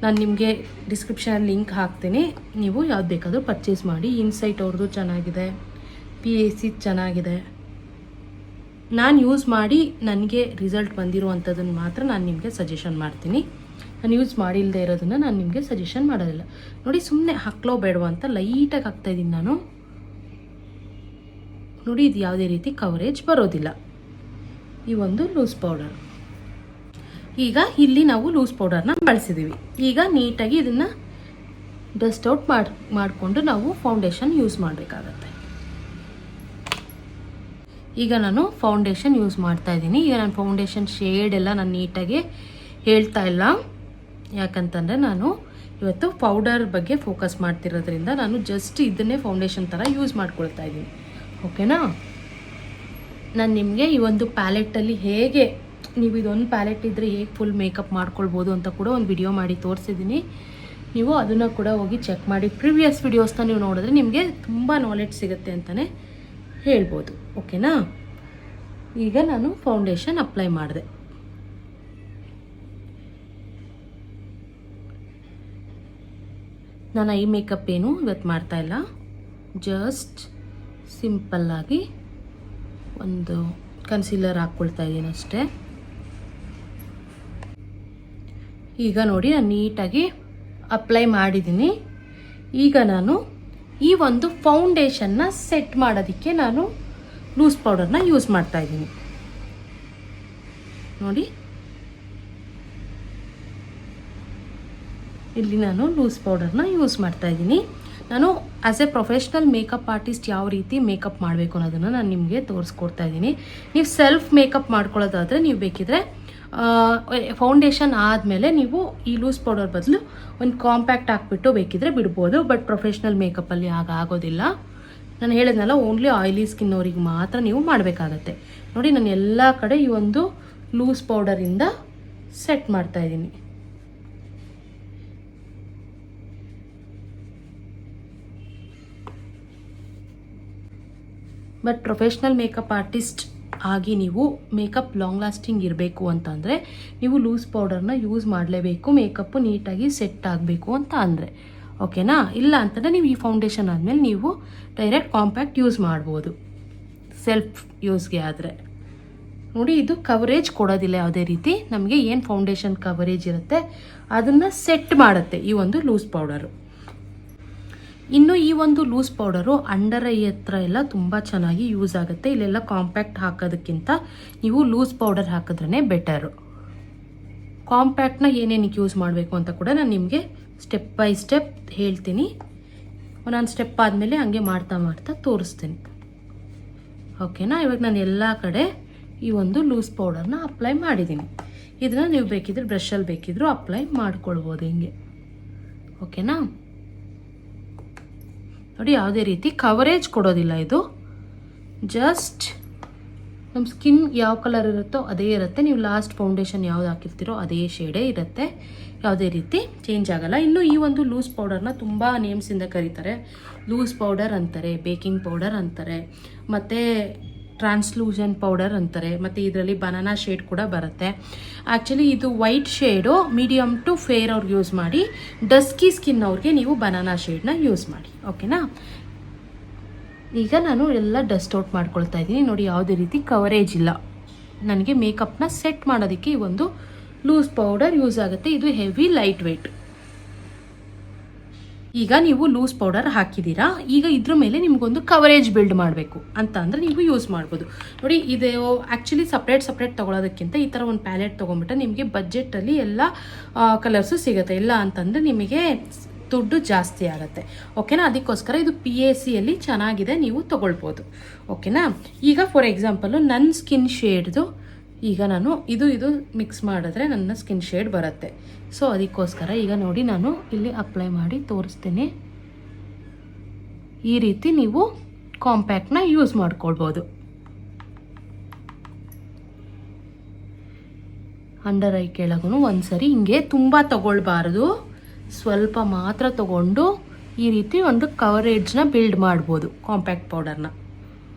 ನಾನು ನಿಮಗೆ ಡಿಸ್ಕ್ರಿಪ್ಷನಲ್ಲಿ ಲಿಂಕ್ ಹಾಕ್ತೀನಿ, ನೀವು ಯಾವ್ದು ಬೇಕಾದರೂ ಪರ್ಚೇಸ್ ಮಾಡಿ. ಇನ್ಸೈಟ್ ಅವ್ರದ್ದು ಚೆನ್ನಾಗಿದೆ, PAC ಚೆನ್ನಾಗಿದೆ. ನಾನು ಯೂಸ್ ಮಾಡಿ ನನಗೆ ರಿಸಲ್ಟ್ ಬಂದಿರುವಂಥದ್ದನ್ನು ಮಾತ್ರ ನಾನು ನಿಮಗೆ ಸಜೆಷನ್ ಮಾಡ್ತೀನಿ. ನಾನು ಯೂಸ್ ಮಾಡಿಲ್ಲದೆ ಇರೋದನ್ನು ನಾನು ನಿಮಗೆ ಸಜೆಷನ್ ಮಾಡೋದಿಲ್ಲ. ನೋಡಿ, ಸುಮ್ಮನೆ ಹಾಕ್ಲೋ ಬೇಡವ ಅಂತ ಲೈಟಾಗಿ ಹಾಕ್ತಾಯಿದ್ದೀನಿ ನಾನು. ನೋಡಿ, ಇದು ಯಾವುದೇ ರೀತಿ ಕವರೇಜ್ ಬರೋದಿಲ್ಲ ಈ ಒಂದು ಲೂಸ್ ಪೌಡರ್. ಈಗ ಇಲ್ಲಿ ನಾವು ಲೂಸ್ ಪೌಡರ್ನ ಬಳಸಿದ್ದೀವಿ. ಈಗ ನೀಟಾಗಿ ಇದನ್ನು ಡಸ್ಟ್ ಔಟ್ ಮಾಡಿಕೊಂಡು ನಾವು ಫೌಂಡೇಶನ್ ಯೂಸ್ ಮಾಡಬೇಕಾಗತ್ತೆ. ಈಗ ನಾನು ಫೌಂಡೇಶನ್ ಯೂಸ್ ಮಾಡ್ತಾ ಇದ್ದೀನಿ. ಈಗ ನಾನು ಫೌಂಡೇಶನ್ ಶೇಡ್ ಎಲ್ಲ ನಾನು ನೀಟಾಗಿ ಹೇಳ್ತಾ ಇಲ್ಲ, ಯಾಕಂತಂದರೆ ನಾನು ಇವತ್ತು ಪೌಡರ್ ಬಗ್ಗೆ ಫೋಕಸ್ ಮಾಡ್ತಿರೋದ್ರಿಂದ ನಾನು ಜಸ್ಟ್ ಇದನ್ನೇ ಫೌಂಡೇಶನ್ ಥರ ಯೂಸ್ ಮಾಡ್ಕೊಳ್ತಾ ಇದ್ದೀನಿ. ಓಕೆನಾ? ನಾನು ನಿಮಗೆ ಈ ಒಂದು ಪ್ಯಾಲೆಟಲ್ಲಿ ಹೇಗೆ, ನೀವು ಇದೊಂದು ಪ್ಯಾಲೆಟ್ ಇದ್ದರೆ ಹೇಗೆ ಫುಲ್ ಮೇಕಪ್ ಮಾಡ್ಕೊಳ್ಬೋದು ಅಂತ ಕೂಡ ಒಂದು ವಿಡಿಯೋ ಮಾಡಿ ತೋರಿಸಿದ್ದೀನಿ. ನೀವು ಅದನ್ನು ಕೂಡ ಹೋಗಿ ಚೆಕ್ ಮಾಡಿ. ಪ್ರಿವಿಯಸ್ ವಿಡಿಯೋಸ್ನ ನೀವು ನೋಡಿದ್ರೆ ನಿಮಗೆ ತುಂಬ ನಾಲೆಡ್ಜ್ ಸಿಗುತ್ತೆ ಅಂತಲೇ ಹೇಳ್ಬೋದು. ಓಕೆನಾ? ಈಗ ನಾನು ಫೌಂಡೇಶನ್ ಅಪ್ಲೈ ಮಾಡಿದೆ. ನಾನು ಐ ಮೇಕಪ್ ಏನು ಇವತ್ತು ಮಾಡ್ತಾ ಇಲ್ಲ, ಜಸ್ಟ್ ಸಿಂಪಲ್ಲಾಗಿ ಒಂದು ಕನ್ಸೀಲರ್ ಹಾಕ್ಕೊಳ್ತಾ ಇದ್ದೀನಿ ಅಷ್ಟೇ. ಈಗ ನೋಡಿ, ನಾನು ನೀಟಾಗಿ ಅಪ್ಲೈ ಮಾಡಿದ್ದೀನಿ. ಈಗ ನಾನು ಈ ಒಂದು ಫೌಂಡೇಶನ್ನ ಸೆಟ್ ಮಾಡೋದಕ್ಕೆ ನಾನು ಲೂಸ್ ಪೌಡರ್ನ ಯೂಸ್ ಮಾಡ್ತಾ ಇದ್ದೀನಿ. ನೋಡಿ, ಇಲ್ಲಿ ನಾನು ಲೂಸ್ ಪೌಡರ್ನ ಯೂಸ್ ಮಾಡ್ತಾ ಇದ್ದೀನಿ. ನಾನು as A professional makeup artist ಯಾವ ರೀತಿ ಮೇಕಪ್ ಮಾಡಬೇಕು ಅನ್ನೋದನ್ನು ನಾನು ನಿಮಗೆ ತೋರಿಸ್ಕೊಡ್ತಾ ಇದ್ದೀನಿ. ನೀವು ಸೆಲ್ಫ್ ಮೇಕಪ್ ಮಾಡ್ಕೊಳ್ಳೋದಾದರೆ ನೀವು ಬೇಕಿದ್ರೆ ಫೌಂಡೇಶನ್ ಆದಮೇಲೆ ನೀವು ಈ ಲೂಸ್ ಪೌಡರ್ ಬದಲು ಒಂದು ಕಾಂಪ್ಯಾಕ್ಟ್ ಹಾಕ್ಬಿಟ್ಟು ಬೇಕಿದ್ರೆ ಬಿಡ್ಬೋದು. ಬಟ್ ಪ್ರೊಫೆಷ್ನಲ್ ಮೇಕಪ್ಪಲ್ಲಿ ಆಗೋದಿಲ್ಲ. ನಾನು ಹೇಳಿದ್ನಲ್ಲ, ಓನ್ಲಿ ಆಯಿಲಿ ಸ್ಕಿನ್ ಅವರಿಗೆ ಮಾತ್ರ ನೀವು ಮಾಡಬೇಕಾಗತ್ತೆ. ನೋಡಿ, ನಾನು ಎಲ್ಲ ಕಡೆ ಈ ಒಂದು ಲೂಸ್ ಪೌಡರಿಂದ ಸೆಟ್ ಮಾಡ್ತಾ ಇದ್ದೀನಿ. ಬಟ್ ಪ್ರೊಫೆಷ್ನಲ್ ಮೇಕಪ್ ಆರ್ಟಿಸ್ಟ್ ಆಗಿ ನೀವು ಮೇಕಪ್ ಲಾಂಗ್ ಲಾಸ್ಟಿಂಗ್ ಇರಬೇಕು ಅಂತಂದರೆ ನೀವು ಲೂಸ್ ಪೌಡರ್ನ ಯೂಸ್ ಮಾಡಲೇಬೇಕು, ಮೇಕಪ್ಪು ನೀಟಾಗಿ ಸೆಟ್ ಆಗಬೇಕು ಅಂತ ಅಂದರೆ. ಓಕೆನಾ? ಇಲ್ಲ ಅಂತಂದರೆ ನೀವು ಈ ಫೌಂಡೇಶನ್ ಆದಮೇಲೆ ನೀವು ಡೈರೆಕ್ಟ್ ಕಾಂಪ್ಯಾಕ್ಟ್ ಯೂಸ್ ಮಾಡ್ಬೋದು ಸೆಲ್ಫ್ ಯೂಸ್ಗೆ ಆದರೆ. ನೋಡಿ, ಇದು ಕವರೇಜ್ ಕೊಡೋದಿಲ್ಲ ಯಾವುದೇ ರೀತಿ. ನಮಗೆ ಏನು ಫೌಂಡೇಶನ್ ಕವರೇಜ್ ಇರುತ್ತೆ ಅದನ್ನು ಸೆಟ್ ಮಾಡುತ್ತೆ ಈ ಒಂದು ಲೂಸ್ ಪೌಡರು. ಇನ್ನು ಈ ಒಂದು ಲೂಸ್ ಪೌಡರು ಅಂಡರ್ ಐ ಹತ್ರ ಎಲ್ಲ ತುಂಬ ಚೆನ್ನಾಗಿ ಯೂಸ್ ಆಗುತ್ತೆ. ಇಲ್ಲೆಲ್ಲ ಕಾಂಪ್ಯಾಕ್ಟ್ ಹಾಕೋದಕ್ಕಿಂತ ನೀವು ಲೂಸ್ ಪೌಡರ್ ಹಾಕಿದ್ರೇ ಬೆಟರು. ಕಾಂಪ್ಯಾಕ್ಟ್ನ ಏನೇನಕ್ಕೆ ಯೂಸ್ ಮಾಡಬೇಕು ಅಂತ ಕೂಡ ನಾನು ನಿಮಗೆ ಸ್ಟೆಪ್ ಬೈ ಸ್ಟೆಪ್ ಹೇಳ್ತೀನಿ. ನಾನು ಸ್ಟೆಪ್ ಆದಮೇಲೆ ಹಂಗೆ ಮಾಡ್ತಾ ಮಾಡ್ತಾ ತೋರಿಸ್ತೀನಿ. ಓಕೆನಾ? ಇವಾಗ ನಾನು ಎಲ್ಲ ಕಡೆ ಈ ಒಂದು ಲೂಸ್ ಪೌಡರ್ನ ಅಪ್ಲೈ ಮಾಡಿದ್ದೀನಿ. ಇದನ್ನು ನೀವು ಬೇಕಿದ್ರೆ ಬ್ರಷಲ್ಲಿ ಬೇಕಿದ್ರೂ ಅಪ್ಲೈ ಮಾಡ್ಕೊಳ್ಬೋದು ಹಿಂಗೆ. ಓಕೆನಾ? ನೋಡಿ, ಯಾವುದೇ ರೀತಿ ಕವರೇಜ್ ಕೊಡೋದಿಲ್ಲ ಇದು. ಜಸ್ಟ್ ನಮ್ಮ ಸ್ಕಿನ್ ಯಾವ ಕಲರ್ ಇರುತ್ತೋ ಅದೇ ಇರುತ್ತೆ. ನೀವು ಲಾಸ್ಟ್ ಫೌಂಡೇಶನ್ ಯಾವ್ದು ಹಾಕಿರ್ತೀರೋ ಅದೇ ಶೇಡೇ ಇರುತ್ತೆ, ಯಾವುದೇ ರೀತಿ ಚೇಂಜ್ ಆಗಲ್ಲ. ಇನ್ನು ಈ ಒಂದು ಲೂಸ್ ಪೌಡರ್ನ ತುಂಬ ನೇಮ್ಸಿಂದ ಕರೀತಾರೆ. ಲೂಸ್ ಪೌಡರ್ ಅಂತಾರೆ, ಬೇಕಿಂಗ್ ಪೌಡರ್ ಅಂತಾರೆ, ಮತ್ತು ಟ್ರಾನ್ಸ್ಲೂಷನ್ ಪೌಡರ್ ಅಂತಾರೆ, ಮತ್ತು ಇದರಲ್ಲಿ ಬನಾನಾ ಶೇಡ್ ಕೂಡ ಬರುತ್ತೆ. ಆ್ಯಕ್ಚುಲಿ ಇದು white shade medium to fair ಅವ್ರಿಗೆ ಯೂಸ್ ಮಾಡಿ, ಡಸ್ಕಿ ಸ್ಕಿನ್ ಅವ್ರಿಗೆ ನೀವು ಬನಾನಾ ಶೇಡ್ನ ಯೂಸ್ ಮಾಡಿ. ಓಕೆನಾ? ಈಗ ನಾನು ಎಲ್ಲ ಡಸ್ಟ್ ಔಟ್ ಮಾಡ್ಕೊಳ್ತಾ ಇದ್ದೀನಿ. ನೋಡಿ, ಯಾವುದೇ ರೀತಿ ಕವರೇಜ್ ಇಲ್ಲ. ನನಗೆ ಮೇಕಪ್ನ ಸೆಟ್ ಮಾಡೋದಕ್ಕೆ ಈ ಒಂದು ಲೂಸ್ ಪೌಡರ್ ಯೂಸ್ ಆಗುತ್ತೆ. ಇದು ಹೆವಿ ಲೈಟ್ ವೆಯ್ಟ್. ಈಗ ನೀವು ಲೂಸ್ ಪೌಡರ್ ಹಾಕಿದ್ದೀರಾ. ಈಗ ಇದ್ರ ಮೇಲೆ ನಿಮಗೊಂದು ಕವರೇಜ್ ಬಿಲ್ಡ್ ಮಾಡಬೇಕು ಅಂತ ಅಂದರೆ ನೀವು ಯೂಸ್ ಮಾಡ್ಬೋದು. ನೋಡಿ, ಇದು ಆ್ಯಕ್ಚುಲಿ ಸಪ್ರೇಟ್ ತೊಗೊಳೋದಕ್ಕಿಂತ ಈ ಥರ ಒಂದು ಪ್ಯಾಲೆಟ್ ತೊಗೊಂಡ್ಬಿಟ್ರೆ ನಿಮಗೆ ಬಜೆಟಲ್ಲಿ ಎಲ್ಲ ಕಲರ್ಸು ಸಿಗುತ್ತೆ. ಇಲ್ಲ ಅಂತಂದರೆ ನಿಮಗೆ ದುಡ್ಡು ಜಾಸ್ತಿ ಆಗುತ್ತೆ. ಓಕೆನಾ? ಅದಕ್ಕೋಸ್ಕರ ಇದು PACಯಲ್ಲಿ ಚೆನ್ನಾಗಿದೆ, ನೀವು ತೊಗೊಳ್ಬೋದು. ಓಕೆನಾ? ಈಗ ಫಾರ್ ಎಕ್ಸಾಂಪಲು ನನ್ನ ಸ್ಕಿನ್ ಶೇಡ್ದು ಈಗ ನಾನು ಇದು ಮಿಕ್ಸ್ ಮಾಡಿದ್ರೆ ನನ್ನ ಸ್ಕಿನ್ ಶೇಡ್ ಬರುತ್ತೆ. ಸೊ ಅದಕ್ಕೋಸ್ಕರ ಈಗ ನೋಡಿ ನಾನು ಇಲ್ಲಿ ಅಪ್ಲೈ ಮಾಡಿ ತೋರಿಸ್ತೀನಿ. ಈ ರೀತಿ ನೀವು ಕಾಂಪ್ಯಾಕ್ಟ್ನ ಯೂಸ್ ಮಾಡ್ಕೊಳ್ಬೋದು. ಅಂಡರ್ ಐ ಕೆಳಗೂ ಒಂದ್ಸರಿ ಹಿಂಗೆ ತುಂಬ ತಗೊಳ್ಬಾರ್ದು, ಸ್ವಲ್ಪ ಮಾತ್ರ ತಗೊಂಡು ಈ ರೀತಿ ಒಂದು ಕವರೇಜ್ನ ಬಿಲ್ಡ್ ಮಾಡ್ಬೋದು ಕಾಂಪ್ಯಾಕ್ಟ್ ಪೌಡರ್ನ.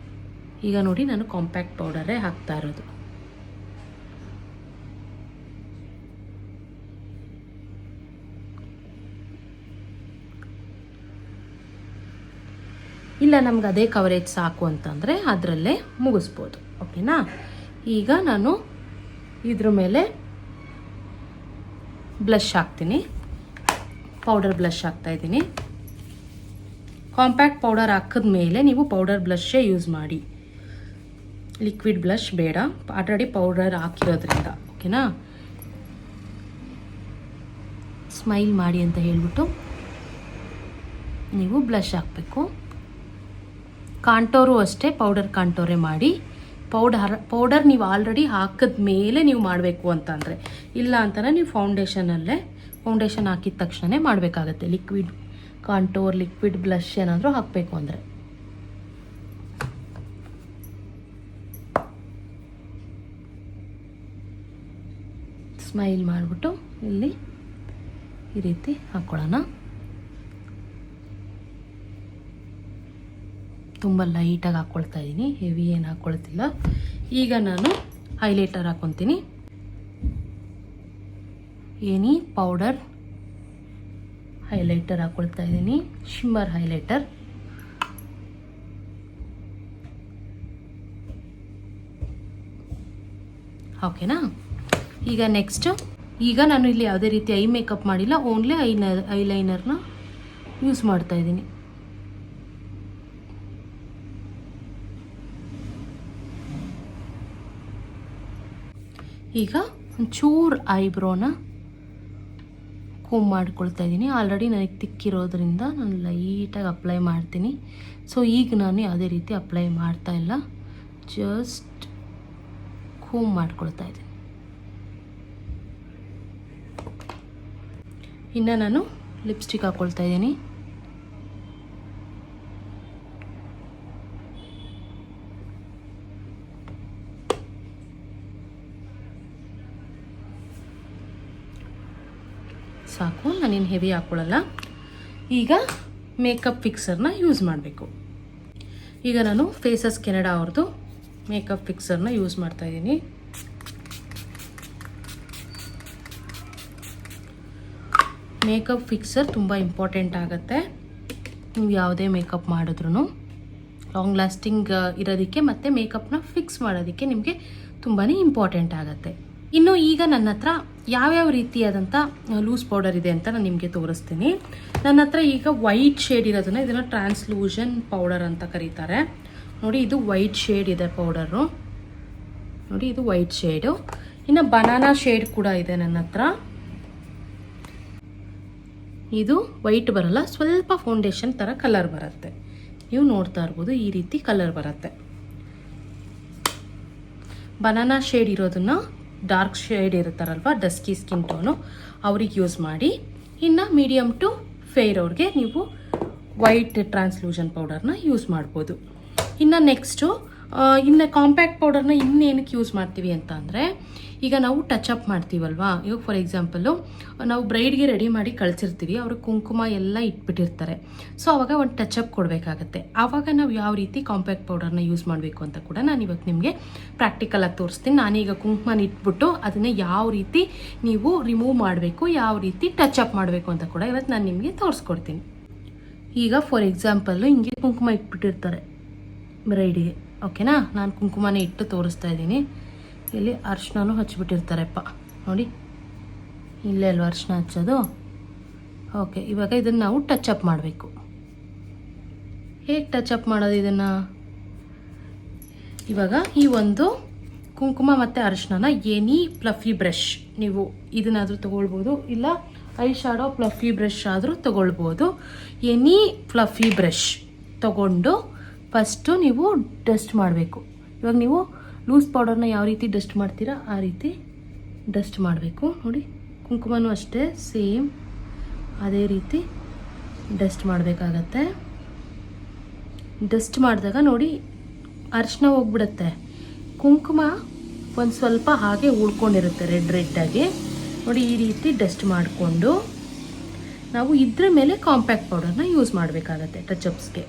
ಈಗ ನೋಡಿ, ನಾನು ಕಾಂಪ್ಯಾಕ್ಟ್ ಪೌಡರೇ ಹಾಕ್ತಾ ಇರೋದು. ಇಲ್ಲ ನಮ್ಗೆ ಅದೇ ಕವರೇಜ್ ಸಾಕು ಅಂತಂದರೆ ಅದರಲ್ಲೇ ಮುಗಿಸ್ಬೋದು. ಓಕೆನಾ. ಈಗ ನಾನು ಇದ್ರ ಮೇಲೆ ಬ್ಲಷ್ ಹಾಕ್ತೀನಿ. ಪೌಡರ್ ಬ್ಲಷ್ ಹಾಕ್ತಾಯಿದ್ದೀನಿ. ಕಾಂಪ್ಯಾಕ್ಟ್ ಪೌಡರ್ ಹಾಕಿದ ಮೇಲೆ ನೀವು ಪೌಡರ್ ಬ್ಲಷೇ ಯೂಸ್ ಮಾಡಿ, ಲಿಕ್ವಿಡ್ ಬ್ಲಷ್ ಬೇಡ, ಆಲ್ರೆಡಿ ಪೌಡರ್ ಹಾಕಿರೋದ್ರಿಂದ. ಓಕೆನಾ. ಸ್ಮೈಲ್ ಮಾಡಿ ಅಂತ ಹೇಳ್ಬಿಟ್ಟು ನೀವು ಬ್ಲಷ್ ಹಾಕಬೇಕು. ಕಾಂಟೋರು ಅಷ್ಟೇ, ಪೌಡರ್ ಕಾಂಟೋರೇ ಮಾಡಿ. ಪೌಡರ್ ನೀವು ಆಲ್ರೆಡಿ ಹಾಕಿದ ಮೇಲೆ ನೀವು ಮಾಡಬೇಕು ಅಂತಂದರೆ, ಇಲ್ಲ ಅಂತಂದರೆ ನೀವು ಫೌಂಡೇಶನ್ ಹಾಕಿದ ತಕ್ಷಣ ಮಾಡಬೇಕಾಗತ್ತೆ. ಲಿಕ್ವಿಡ್ ಕಾಂಟೋರ್, ಲಿಕ್ವಿಡ್ ಬ್ಲಷ್ ಏನಾದರೂ ಹಾಕಬೇಕು ಅಂದರೆ. ಸ್ಮೈಲ್ ಮಾಡಿಬಿಟ್ಟು ಇಲ್ಲಿ ಈ ರೀತಿ ಹಾಕ್ಕೊಳ್ಳೋಣ. ತುಂಬ ಲೈಟಾಗಿ ಹಾಕ್ಕೊಳ್ತಾ ಇದ್ದೀನಿ, ಹೆವಿ ಏನು ಹಾಕ್ಕೊಳ್ತಿಲ್ಲ. ಈಗ ನಾನು ಹೈಲೈಟರ್ ಹಾಕ್ಕೊತೀನಿ. ಏನಿ ಪೌಡರ್ ಹೈಲೈಟರ್ ಹಾಕ್ಕೊಳ್ತಾ ಇದ್ದೀನಿ, ಶಿಮ್ಮರ್ ಹೈಲೈಟರ್. ಓಕೆನಾ. ಈಗ ನೆಕ್ಸ್ಟ್, ಈಗ ನಾನು ಇಲ್ಲಿ ಯಾವುದೇ ರೀತಿ ಐ ಮೇಕಪ್ ಮಾಡಿಲ್ಲ, ಓನ್ಲಿ ಐಲೈನರ್ನ ಯೂಸ್ ಮಾಡ್ತಾ ಇದ್ದೀನಿ. ಈಗ ಒಂಚೂರು ಐಬ್ರೋನ ಕೂಮ್ ಮಾಡ್ಕೊಳ್ತಾ ಇದ್ದೀನಿ. ಆಲ್ರೆಡಿ ನನಗೆ ತಿಕ್ಕಿರೋದ್ರಿಂದ ನಾನು ಲೈಟಾಗಿ ಅಪ್ಲೈ ಮಾಡ್ತೀನಿ. ಸೊ ಈಗ ನಾನು ಯಾವುದೇ ರೀತಿ ಅಪ್ಲೈ ಮಾಡ್ತಾ ಇಲ್ಲ, ಜಸ್ಟ್ ಕೂಮ್ ಮಾಡ್ಕೊಳ್ತಾ ಇದ್ದೀನಿ. ಇನ್ನು ನಾನು ಲಿಪ್ಸ್ಟಿಕ್ ಹಾಕ್ಕೊಳ್ತಾ ಇದ್ದೀನಿ. ಸಾಕು, ನಾನೇನು ಹೆವಿ ಹಾಕ್ಕೊಳ್ಳಲ್ಲ. ಈಗ ಮೇಕಪ್ ಫಿಕ್ಸರ್ನ ಯೂಸ್ ಮಾಡಬೇಕು. ಈಗ ನಾನು ಫೇಸಸ್ ಕೆನಡಾ ಅವ್ರದ್ದು ಮೇಕಪ್ ಫಿಕ್ಸರ್ನ ಯೂಸ್ ಮಾಡ್ತಾ ಇದ್ದೀನಿ. ಮೇಕಪ್ ಫಿಕ್ಸರ್ ತುಂಬ ಇಂಪಾರ್ಟೆಂಟ್ ಆಗುತ್ತೆ ನೀವು ಯಾವುದೇ ಮೇಕಪ್ ಮಾಡಿದ್ರೂ. ಲಾಂಗ್ ಲಾಸ್ಟಿಂಗ್ ಇರೋದಕ್ಕೆ ಮತ್ತು ಮೇಕಪ್ನ ಫಿಕ್ಸ್ ಮಾಡೋದಕ್ಕೆ ನಿಮಗೆ ತುಂಬಾ ಇಂಪಾರ್ಟೆಂಟ್ ಆಗುತ್ತೆ. ಇನ್ನು ಈಗ ನನ್ನ ಹತ್ರ ಯಾವ್ಯಾವ ರೀತಿಯಾದಂಥ ಲೂಸ್ ಪೌಡರ್ ಇದೆ ಅಂತ ನಾನು ನಿಮಗೆ ತೋರಿಸ್ತೀನಿ. ನನ್ನ ಹತ್ರ ಈಗ ವೈಟ್ ಶೇಡ್ ಇರೋದನ್ನ, ಇದನ್ನು ಟ್ರಾನ್ಸ್ಲೂಷನ್ ಪೌಡರ್ ಅಂತ ಕರೀತಾರೆ. ನೋಡಿ, ಇದು ವೈಟ್ ಶೇಡ್ ಇದೆ ಪೌಡರು. ನೋಡಿ, ಇದು ವೈಟ್ ಶೇಡು. ಇನ್ನು ಬನಾನಾ ಶೇಡ್ ಕೂಡ ಇದೆ ನನ್ನ ಹತ್ರ. ಇದು ವೈಟ್ ಬರಲ್ಲ, ಸ್ವಲ್ಪ ಫೌಂಡೇಶನ್ ಥರ ಕಲರ್ ಬರುತ್ತೆ. ನೀವು ನೋಡ್ತಾ ಇರ್ಬೋದು, ಈ ರೀತಿ ಕಲರ್ ಬರುತ್ತೆ. ಬನಾನಾ ಶೇಡ್ ಇರೋದನ್ನ ಡಾರ್ಕ್ ಶೇಡ್ ಇರುತ್ತಾರಲ್ವ, ಡಸ್ಕಿ ಸ್ಕಿನ್ ಟೋನು, ಅವ್ರಿಗೆ ಯೂಸ್ ಮಾಡಿ. ಇನ್ನು ಮೀಡಿಯಮ್ ಟು ಫೇರ್ ಅವ್ರಿಗೆ ನೀವು ವೈಟ್ ಟ್ರಾನ್ಸ್ಲೂಷನ್ ಪೌಡರ್ನ ಯೂಸ್ ಮಾಡ್ಬೋದು. ಇನ್ನು ನೆಕ್ಸ್ಟು, ಇನ್ನು ಕಾಂಪ್ಯಾಕ್ಟ್ ಪೌಡರ್ನ ಇನ್ನೇನಕ್ಕೆ ಯೂಸ್ ಮಾಡ್ತೀವಿ ಅಂತ ಅಂದರೆ, ಈಗ ನಾವು ಟಚಪ್ ಮಾಡ್ತೀವಲ್ವಾ, ಇವಾಗ ಫಾರ್ ಎಕ್ಸಾಂಪಲ್ಲು ನಾವು ಬ್ರೈಡ್ಗೆ ರೆಡಿ ಮಾಡಿ ಕಳಿಸಿರ್ತೀವಿ, ಅವರು ಕುಂಕುಮ ಎಲ್ಲ ಇಟ್ಬಿಟ್ಟಿರ್ತಾರೆ. ಸೊ ಆವಾಗ ಒಂದು ಟಚಪ್ ಕೊಡಬೇಕಾಗತ್ತೆ. ಆವಾಗ ನಾವು ಯಾವ ರೀತಿ ಕಾಂಪ್ಯಾಕ್ಟ್ ಪೌಡರ್ನ ಯೂಸ್ ಮಾಡಬೇಕು ಅಂತ ಕೂಡ ನಾನು ಇವತ್ತು ನಿಮಗೆ ಪ್ರಾಕ್ಟಿಕಲಾಗಿ ತೋರಿಸ್ತೀನಿ. ನಾನೀಗ ಕುಂಕುಮನ ಇಟ್ಬಿಟ್ಟು ಅದನ್ನು ಯಾವ ರೀತಿ ನೀವು ರಿಮೂವ್ ಮಾಡಬೇಕು, ಯಾವ ರೀತಿ ಟಚಪ್ ಮಾಡಬೇಕು ಅಂತ ಕೂಡ ಇವತ್ತು ನಾನು ನಿಮಗೆ ತೋರಿಸ್ಕೊಡ್ತೀನಿ. ಈಗ ಫಾರ್ ಎಕ್ಸಾಂಪಲ್ಲು ಹಿಂಗೆ ಕುಂಕುಮ ಇಟ್ಬಿಟ್ಟಿರ್ತಾರೆ ಬ್ರೈಡಿಗೆ. ಓಕೆನಾ, ನಾನು ಕುಂಕುಮನ ಇಟ್ಟು ತೋರಿಸ್ತಾ ಇದ್ದೀನಿ. ಇಲ್ಲಿ ಅರ್ಶಿನೂ ಹಚ್ಚಿಬಿಟ್ಟಿರ್ತಾರೆಪ್ಪ, ನೋಡಿ ಇಲ್ಲೇ ಅಲ್ವ ಅರ್ಶಿನ ಹಚ್ಚೋದು. ಓಕೆ, ಇವಾಗ ಇದನ್ನು ನಾವು ಟಚಪ್ ಮಾಡಬೇಕು. ಹೇಗೆ ಟಚಪ್ ಮಾಡೋದು ಇದನ್ನು? ಇವಾಗ ಈ ಒಂದು ಕುಂಕುಮ ಮತ್ತು ಅರಿಶಿನ ಎನಿ ಫ್ಲಫಿ ಬ್ರಷ್, ನೀವು ಇದನ್ನಾದರೂ ತೊಗೊಳ್ಬೋದು, ಇಲ್ಲ ಐ ಶಾಡೋ ಫ್ಲಫಿ ಬ್ರಷ್ ಆದರೂ ತೊಗೊಳ್ಬೋದು. ಎನಿ ಫ್ಲಫಿ ಬ್ರಷ್ ತೊಗೊಂಡು ಫಸ್ಟು ನೀವು ಡಸ್ಟ್ ಮಾಡಬೇಕು. ಇವಾಗ ನೀವು ಲೂಸ್ ಪೌಡರ್ನ ಯಾವ ರೀತಿ ಡಸ್ಟ್ ಮಾಡ್ತೀರಾ ಆ ರೀತಿ ಡಸ್ಟ್ ಮಾಡಬೇಕು. ನೋಡಿ, ಕುಂಕುಮನೂ ಅಷ್ಟೇ ಸೇಮ್ ಅದೇ ರೀತಿ ಡಸ್ಟ್ ಮಾಡಬೇಕಾಗತ್ತೆ. ಡಸ್ಟ್ ಮಾಡಿದಾಗ ನೋಡಿ ಅರಿಶಿನ ಹೋಗ್ಬಿಡುತ್ತೆ, ಕುಂಕುಮ ಒಂದು ಸ್ವಲ್ಪ ಹಾಗೆ ಉಳ್ಕೊಂಡಿರುತ್ತೆ ರೆಡ್ಡಾಗಿ. ನೋಡಿ, ಈ ರೀತಿ ಡಸ್ಟ್ ಮಾಡಿಕೊಂಡು ನಾವು ಇದ್ರ ಮೇಲೆ ಕಾಂಪ್ಯಾಕ್ಟ್ ಪೌಡರ್ನ ಯೂಸ್ ಮಾಡಬೇಕಾಗತ್ತೆ ಟಚಪ್ಸ್ಗೆ.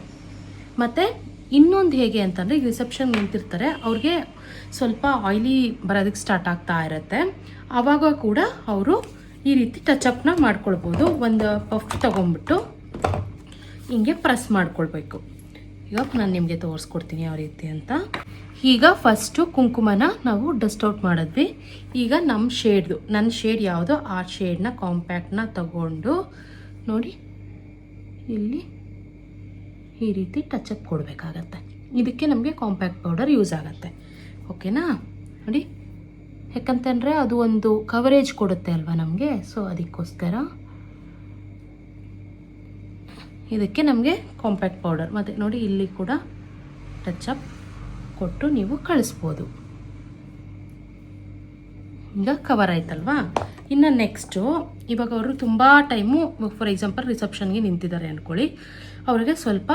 ಮತ್ತು ಇನ್ನೊಂದು ಹೇಗೆ ಅಂತಂದರೆ, ಈಗ ರಿಸೆಪ್ಷನ್ ನಿಂತಿರ್ತಾರೆ, ಅವ್ರಿಗೆ ಸ್ವಲ್ಪ ಆಯ್ಲಿ ಬರೋದಕ್ಕೆ ಸ್ಟಾರ್ಟ್ ಆಗ್ತಾ ಇರುತ್ತೆ. ಆವಾಗ ಕೂಡ ಅವರು ಈ ರೀತಿ ಟಚಪ್ನ ಮಾಡ್ಕೊಳ್ಬೋದು. ಒಂದು ಪಫ್ ತೊಗೊಂಬಿಟ್ಟು ಹಿಂಗೆ ಪ್ರೆಸ್ ಮಾಡ್ಕೊಳ್ಬೇಕು. ಇವಾಗ ನಾನು ನಿಮಗೆ ತೋರಿಸ್ಕೊಡ್ತೀನಿ ಯಾವ ರೀತಿ ಅಂತ. ಈಗ ಫಸ್ಟು ಕುಂಕುಮನ ನಾವು ಡಸ್ಟ್ ಔಟ್ ಮಾಡಿದ್ವಿ. ಈಗ ನನ್ನ ಶೇಡ್ ಯಾವುದೋ ಆ ಶೇಡ್ನ ಕಾಂಪ್ಯಾಕ್ಟ್ನ ತಗೊಂಡು ನೋಡಿ ಇಲ್ಲಿ ಈ ರೀತಿ ಟಚಪ್ ಕೊಡಬೇಕಾಗತ್ತೆ. ಇದಕ್ಕೆ ನಮಗೆ ಕಾಂಪ್ಯಾಕ್ಟ್ ಪೌಡರ್ ಯೂಸ್ ಆಗುತ್ತೆ. ಓಕೆನಾ? ನೋಡಿ, ಯಾಕಂತಂದರೆ ಅದು ಒಂದು ಕವರೇಜ್ ಕೊಡುತ್ತೆ ಅಲ್ವಾ ನಮಗೆ. ಸೊ ಅದಕ್ಕೋಸ್ಕರ ಇದಕ್ಕೆ ನಮಗೆ ಕಾಂಪ್ಯಾಕ್ಟ್ ಪೌಡರ್. ಮತ್ತು ನೋಡಿ ಇಲ್ಲಿ ಕೂಡ ಟಚಪ್ ಕೊಟ್ಟು ನೀವು ಕಳಿಸ್ಬೋದು. ಈಗ ಕವರ್ ಆಯ್ತಲ್ವಾ. ಇನ್ನು ನೆಕ್ಸ್ಟು, ಇವಾಗ ಅವರು ತುಂಬ ಟೈಮು ಫಾರ್ ಎಕ್ಸಾಂಪಲ್ ರಿಸೆಪ್ಷನ್ಗೆ ನಿಂತಿದ್ದಾರೆ ಅಂದ್ಕೊಳ್ಳಿ, ಅವ್ರಿಗೆ ಸ್ವಲ್ಪ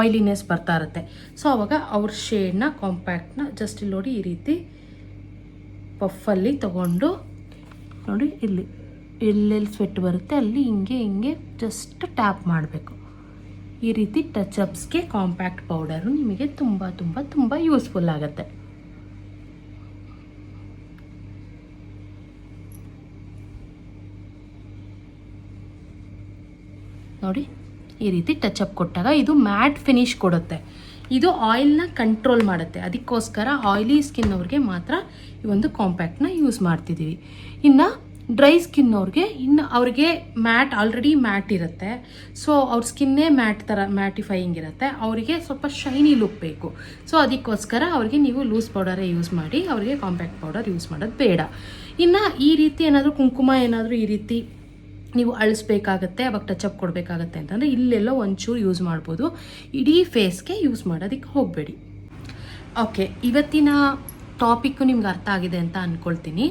ಆಯಿಲಿನೆಸ್ ಬರ್ತಾ ಇರುತ್ತೆ. ಸೊ ಅವಾಗ ಅವ್ರ ಶೇಡ್ನ ಕಾಂಪ್ಯಾಕ್ಟ್ನ ಜಸ್ಟ್ ಇಲ್ಲಿ ನೋಡಿ ಈ ರೀತಿ ಪಫಲ್ಲಿ ತಗೊಂಡು ನೋಡಿ ಇಲ್ಲಿ ಎಲ್ಲೆಲ್ಲಿ ಸ್ವೆಟ್ ಬರುತ್ತೆ ಅಲ್ಲಿ ಹಿಂಗೆ ಜಸ್ಟ್ ಟ್ಯಾಪ್ ಮಾಡಬೇಕು. ಈ ರೀತಿ ಟಚಪ್ಸ್ಗೆ ಕಾಂಪ್ಯಾಕ್ಟ್ ಪೌಡರು ನಿಮಗೆ ತುಂಬ ತುಂಬ ತುಂಬ ಯೂಸ್ಫುಲ್ ಆಗುತ್ತೆ. ನೋಡಿ ಈ ರೀತಿ ಟಚಪ್ ಕೊಟ್ಟಾಗ ಇದು ಮ್ಯಾಟ್ ಫಿನಿಶ್ ಕೊಡುತ್ತೆ. ಇದು ಆಯಿಲ್ನ ಕಂಟ್ರೋಲ್ ಮಾಡುತ್ತೆ. ಅದಕ್ಕೋಸ್ಕರ ಆಯಿಲಿ ಸ್ಕಿನ್ ಅವ್ರಿಗೆ ಮಾತ್ರ ಈ ಒಂದು ಕಾಂಪ್ಯಾಕ್ಟ್ನ ಯೂಸ್ ಮಾಡ್ತಿದ್ದೀವಿ. ಇನ್ನು ಡ್ರೈ ಸ್ಕಿನ್ ಅವ್ರಿಗೆ ಮ್ಯಾಟ್ ಆಲ್ರೆಡಿ ಮ್ಯಾಟ್ ಇರುತ್ತೆ. ಸೊ ಅವ್ರ ಸ್ಕಿನ್ನೇ ಮ್ಯಾಟ್ ಥರ ಮ್ಯಾಟಿಫೈಯಿಂಗ್ ಇರುತ್ತೆ. ಅವರಿಗೆ ಸ್ವಲ್ಪ ಶೈನಿ ಲುಕ್ ಬೇಕು. ಸೊ ಅದಕ್ಕೋಸ್ಕರ ಅವ್ರಿಗೆ ನೀವು ಲೂಸ್ ಪೌಡರೇ ಯೂಸ್ ಮಾಡಿ, ಅವರಿಗೆ ಕಾಂಪ್ಯಾಕ್ಟ್ ಪೌಡರ್ ಯೂಸ್ ಮಾಡೋದು ಬೇಡ. ಇನ್ನು ಈ ರೀತಿ ಏನಾದರೂ ಕುಂಕುಮ ಏನಾದರೂ ಈ ರೀತಿ ನೀವು ಅಳಿಸ್ಬೇಕಾಗತ್ತೆ, ಅವಾಗ ಟಚಪ್ ಕೊಡಬೇಕಾಗತ್ತೆ ಅಂತಂದರೆ ಇಲ್ಲೆಲ್ಲೋ ಒಂಚೂರು ಯೂಸ್ ಮಾಡ್ಬೋದು. ಇಡೀ ಫೇಸ್ಗೆ ಯೂಸ್ ಮಾಡೋದಕ್ಕೆ ಹೋಗಬೇಡಿ. ಓಕೆ, ಇವತ್ತಿನ ಟಾಪಿಕ್ಕು ನಿಮ್ಗೆ ಅರ್ಥ ಆಗಿದೆ ಅಂತ ಅಂದ್ಕೊಳ್ತೀನಿ.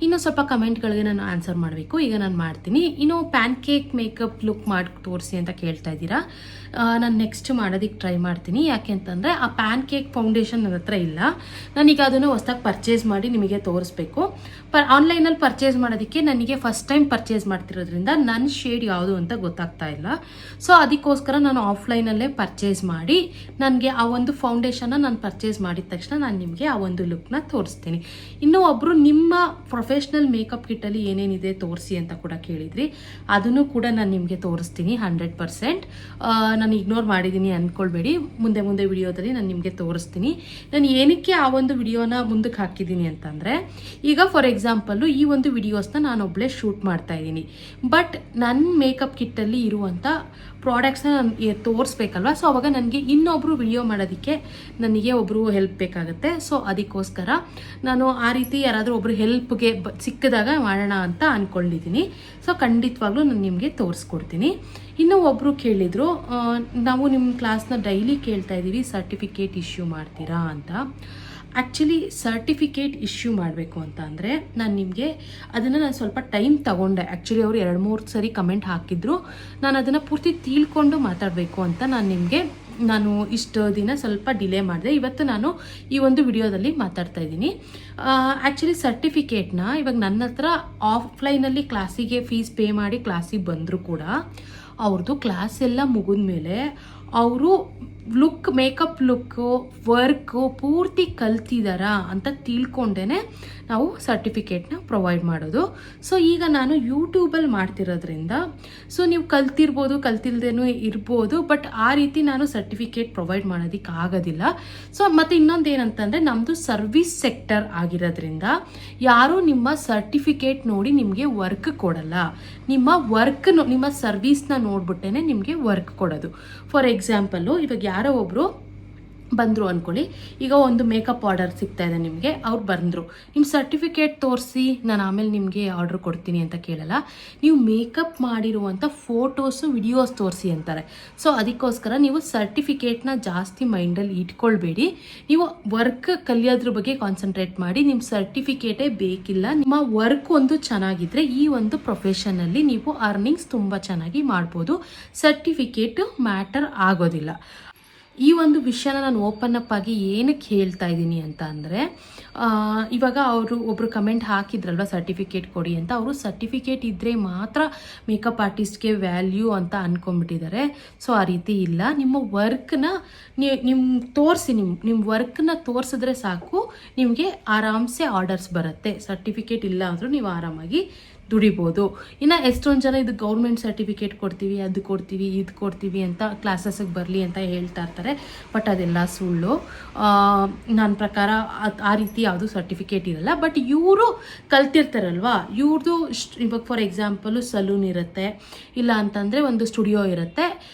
ಇನ್ನೂ ಸ್ವಲ್ಪ ಕಮೆಂಟ್ಗಳಿಗೆ ನಾನು ಆನ್ಸರ್ ಮಾಡಬೇಕು. ಈಗ ನಾನು ಮಾಡ್ತೀನಿ. ಇನ್ನು ಪ್ಯಾನ್ ಕೇಕ್ ಮೇಕಪ್ ಲುಕ್ ಮಾಡಿ ತೋರಿಸಿ ಅಂತ ಕೇಳ್ತಾ ಇದ್ದೀರಾ. ನಾನು ನೆಕ್ಸ್ಟ್ ಮಾಡೋದಕ್ಕೆ ಟ್ರೈ ಮಾಡ್ತೀನಿ. ಯಾಕೆ ಅಂತಂದರೆ ಆ ಪ್ಯಾನ್ ಕೇಕ್ ಫೌಂಡೇಶನ್ ನನ್ನ ಹತ್ರ ಇಲ್ಲ. ನಾನೀಗ ಅದನ್ನು ಹೊಸದಾಗಿ ಪರ್ಚೇಸ್ ಮಾಡಿ ನಿಮಗೆ ತೋರಿಸ್ಬೇಕು. ಆನ್ಲೈನಲ್ಲಿ ಪರ್ಚೇಸ್ ಮಾಡೋದಕ್ಕೆ ನನಗೆ ಫಸ್ಟ್ ಟೈಮ್ ಪರ್ಚೇಸ್ ಮಾಡ್ತಿರೋದ್ರಿಂದ ನನ್ನ ಶೇಡ್ ಯಾವುದು ಅಂತ ಗೊತ್ತಾಗ್ತಾ ಇಲ್ಲ. ಸೊ ಅದಕ್ಕೋಸ್ಕರ ನಾನು ಆಫ್ಲೈನಲ್ಲೇ ಪರ್ಚೇಸ್ ಮಾಡಿ ನನಗೆ ಆ ಒಂದು ಫೌಂಡೇಶನ್ನ ನಾನು ಪರ್ಚೇಸ್ ಮಾಡಿದ ತಕ್ಷಣ ನಾನು ನಿಮಗೆ ಆ ಒಂದು ಲುಕ್ನ ತೋರಿಸ್ತೀನಿ. ಇನ್ನೂ ಒಬ್ಬರು ನಿಮ್ಮ ಪ್ರೊಫೆಷ್ನಲ್ ಮೇಕಪ್ ಕಿಟ್ಟಲ್ಲಿ ಏನೇನಿದೆ ತೋರಿಸಿ ಅಂತ ಕೂಡ ಕೇಳಿದ್ರಿ. ಅದನ್ನು ಕೂಡ ನಾನು ನಿಮಗೆ ತೋರಿಸ್ತೀನಿ 100%. ನಾನು ಇಗ್ನೋರ್ ಮಾಡಿದ್ದೀನಿ ಅಂದ್ಕೊಳ್ಬೇಡಿ. ಮುಂದೆ ವಿಡಿಯೋದಲ್ಲಿ ನಾನು ನಿಮಗೆ ತೋರಿಸ್ತೀನಿ. ನಾನು ಏನಕ್ಕೆ ಆ ಒಂದು ವಿಡಿಯೋನ ಮುಂದಕ್ಕೆ ಹಾಕಿದ್ದೀನಿ ಅಂತಂದರೆ, ಈಗ ಫಾರ್ ಎಕ್ಸಾಂಪಲ್ಲು ಈ ಒಂದು ವಿಡಿಯೋಸ್ನ ನಾನೊಬ್ಬಳೇ ಶೂಟ್ ಮಾಡ್ತಾ ಇದ್ದೀನಿ. ಬಟ್ ನನ್ನ ಮೇಕಪ್ ಕಿಟ್ಟಲ್ಲಿ ಇರುವಂಥ ಪ್ರಾಡಕ್ಟ್ಸ್ನ ನಾನು ತೋರಿಸ್ಬೇಕಲ್ವ. ಸೊ ಅವಾಗ ನನಗೆ ಇನ್ನೊಬ್ಬರು ವಿಡಿಯೋ ಮಾಡೋದಕ್ಕೆ ನನಗೆ ಒಬ್ಬರು ಹೆಲ್ಪ್ ಬೇಕಾಗುತ್ತೆ. ಸೊ ಅದಕ್ಕೋಸ್ಕರ ನಾನು ಆ ರೀತಿ ಯಾರಾದರೂ ಒಬ್ಬರು ಹೆಲ್ಪ್ಗೆ ಸಿಕ್ಕಿದಾಗ ಮಾಡೋಣ ಅಂತ ಅಂದ್ಕೊಂಡಿದ್ದೀನಿ. ಸೊ ಖಂಡಿತವಾಗ್ಲೂ ನಾನು ನಿಮಗೆ ತೋರಿಸ್ಕೊಡ್ತೀನಿ. ಇನ್ನೂ ಒಬ್ಬರು ಕೇಳಿದರು, ನಾವು ನಿಮ್ಮ ಕ್ಲಾಸ್ನ ಡೈಲಿ ಕೇಳ್ತಾ ಇದ್ದೀವಿ, ಸರ್ಟಿಫಿಕೇಟ್ ಇಶ್ಯೂ ಮಾಡ್ತೀರಾ ಅಂತ. ಆ್ಯಕ್ಚುಲಿ ಸರ್ಟಿಫಿಕೇಟ್ ಇಶ್ಯೂ ಮಾಡಬೇಕು ಅಂತ ಅಂದರೆ ನಾನು ಸ್ವಲ್ಪ ಟೈಮ್ ತಗೊಂಡೆ. ಆ್ಯಕ್ಚುಲಿ ಅವರು 2-3 ಸರಿ ಕಮೆಂಟ್ ಹಾಕಿದ್ರು. ನಾನು ಅದನ್ನು ಪೂರ್ತಿ ತಿಳ್ಕೊಂಡು ಮಾತಾಡಬೇಕು ಅಂತ ನಾನು ಇಷ್ಟು ದಿನ ಸ್ವಲ್ಪ ಡಿಲೇ ಮಾಡಿದೆ. ಇವತ್ತು ನಾನು ಈ ಒಂದು ವಿಡಿಯೋದಲ್ಲಿ ಮಾತಾಡ್ತಾ ಇದ್ದೀನಿ. ಆ್ಯಕ್ಚುಲಿ ಸರ್ಟಿಫಿಕೇಟ್ನ ಇವಾಗ ನನ್ನ ಹತ್ರ ಆಫ್ಲೈನಲ್ಲಿ ಕ್ಲಾಸಿಗೆ ಫೀಸ್ ಪೇ ಮಾಡಿ ಕ್ಲಾಸಿಗೆ ಬಂದರೂ ಕೂಡ ಅವ್ರದ್ದು ಕ್ಲಾಸ್ ಎಲ್ಲ ಮುಗಿದ ಮೇಲೆ ಅವರು ಮೇಕಪ್ ಲುಕ್ಕು ವರ್ಕು ಪೂರ್ತಿ ಕಲ್ತಿದ್ದಾರಾ ಅಂತ ತಿಳ್ಕೊಂಡೇ ನಾವು ಸರ್ಟಿಫಿಕೇಟ್ನ ಪ್ರೊವೈಡ್ ಮಾಡೋದು. ಸೊ ಈಗ ನಾನು ಯೂಟ್ಯೂಬಲ್ಲಿ ಮಾಡ್ತಿರೋದ್ರಿಂದ ಸೊ ನೀವು ಕಲ್ತಿರ್ಬೋದು, ಕಲ್ತಿಲ್ದೇನೂ ಇರ್ಬೋದು, ಬಟ್ ಆ ರೀತಿ ನಾನು ಸರ್ಟಿಫಿಕೇಟ್ ಪ್ರೊವೈಡ್ ಮಾಡೋದಕ್ಕೆ ಆಗೋದಿಲ್ಲ. ಸೊ ಮತ್ತು ಇನ್ನೊಂದು ಏನಂತಂದರೆ ನಮ್ಮದು ಸರ್ವಿಸ್ ಸೆಕ್ಟರ್ ಆಗಿರೋದ್ರಿಂದ ಯಾರೂ ನಿಮ್ಮ ಸರ್ಟಿಫಿಕೇಟ್ ನೋಡಿ ನಿಮಗೆ ವರ್ಕ್ ಕೊಡಲ್ಲ. ನಿಮ್ಮ ಸರ್ವಿಸ್ನ ನೋಡ್ಬಿಟ್ಟೇ ನಿಮಗೆ ವರ್ಕ್ ಕೊಡೋದು. ಫಾರ್ ಎಕ್ಸಾಂಪಲ್ಲು ಇವಾಗ ಯಾರೋ ಒಬ್ಬರು ಬಂದರು ಅಂದ್ಕೊಳ್ಳಿ, ಈಗ ಒಂದು ಮೇಕಪ್ ಆರ್ಡರ್ ಸಿಗ್ತಾ ಇದೆ ನಿಮಗೆ, ಅವ್ರು ಬಂದರು, ನಿಮ್ಮ ಸರ್ಟಿಫಿಕೇಟ್ ತೋರಿಸಿ ನಾನು ಆಮೇಲೆ ನಿಮಗೆ ಆರ್ಡ್ರ್ ಕೊಡ್ತೀನಿ ಅಂತ ಕೇಳಲ್ಲ. ನೀವು ಮೇಕಪ್ ಮಾಡಿರುವಂಥ ಫೋಟೋಸು ವಿಡಿಯೋಸ್ ತೋರಿಸಿ ಅಂತಾರೆ. ಸೊ ಅದಕ್ಕೋಸ್ಕರ ನೀವು ಸರ್ಟಿಫಿಕೇಟ್ನ ಜಾಸ್ತಿ ಮೈಂಡಲ್ಲಿ ಇಟ್ಕೊಳ್ಬೇಡಿ. ನೀವು ವರ್ಕ್ ಕಲಿಯೋದ್ರ ಬಗ್ಗೆ ಕಾನ್ಸಂಟ್ರೇಟ್ ಮಾಡಿ. ನಿಮ್ಮ ಸರ್ಟಿಫಿಕೇಟೇ ಬೇಕಿಲ್ಲ. ನಿಮ್ಮ ವರ್ಕ್ ಒಂದು ಚೆನ್ನಾಗಿದ್ದರೆ ಈ ಒಂದು ಪ್ರೊಫೆಷನಲ್ಲಿ ನೀವು ಅರ್ನಿಂಗ್ಸ್ ತುಂಬ ಚೆನ್ನಾಗಿ ಮಾಡ್ಬೋದು. ಸರ್ಟಿಫಿಕೇಟು ಮ್ಯಾಟರ್ ಆಗೋದಿಲ್ಲ. ಈ ಒಂದು ವಿಷಯನ ನಾನು ಓಪನ್ ಅಪ್ ಆಗಿ ಏನಕ್ಕೆ ಹೇಳ್ತಾ ಇದ್ದೀನಿ ಅಂತ ಅಂದರೆ, ಇವಾಗ ಒಬ್ಬರು ಕಮೆಂಟ್ ಹಾಕಿದ್ರಲ್ವ ಸರ್ಟಿಫಿಕೇಟ್ ಕೊಡಿ ಅಂತ. ಅವರು ಸರ್ಟಿಫಿಕೇಟ್ ಇದ್ದರೆ ಮಾತ್ರ ಮೇಕಪ್ ಆರ್ಟಿಸ್ಟ್ಗೆ ವ್ಯಾಲ್ಯೂ ಅಂತ ಅಂದ್ಕೊಂಡ್ಬಿಟ್ಟಿದ್ದಾರೆ. ಸೊ ಆ ರೀತಿ ಇಲ್ಲ. ನಿಮ್ಮ ವರ್ಕ್ನ ನಿಮ್ಮ ವರ್ಕ್ನ ತೋರಿಸಿದ್ರೆ ಸಾಕು, ನಿಮಗೆ ಆರಾಮ್ಸೆ ಆರ್ಡರ್ಸ್ ಬರುತ್ತೆ. ಸರ್ಟಿಫಿಕೇಟ್ ಇಲ್ಲ ಅಂದರೂ ನೀವು ಆರಾಮಾಗಿ ದುಡಿಬೋದು. ಇನ್ನು ಎಷ್ಟೊಂದು ಜನ ಇದು ಗೌರ್ಮೆಂಟ್ ಸರ್ಟಿಫಿಕೇಟ್ ಕೊಡ್ತೀವಿ, ಅದು ಕೊಡ್ತೀವಿ, ಇದು ಕೊಡ್ತೀವಿ ಅಂತ ಕ್ಲಾಸಸ್ಗೆ ಬರಲಿ ಅಂತ ಹೇಳ್ತಾ ಇರ್ತಾರೆ. ಬಟ್ ಅದೆಲ್ಲ ಸುಳ್ಳು. ನನ್ನ ಪ್ರಕಾರ ಆ ರೀತಿ ಯಾವುದು ಸರ್ಟಿಫಿಕೇಟ್ ಇರಲ್ಲ. ಬಟ್ ಇವರು ಕಲ್ತಿರ್ತಾರಲ್ವಾ, ಇವ್ರದ್ದು ಇವಾಗ ಫಾರ್ ಎಕ್ಸಾಂಪಲು ಸಲೂನ್ ಇರುತ್ತೆ, ಇಲ್ಲ ಅಂತಂದರೆ ಒಂದು ಸ್ಟುಡಿಯೋ ಇರುತ್ತೆ,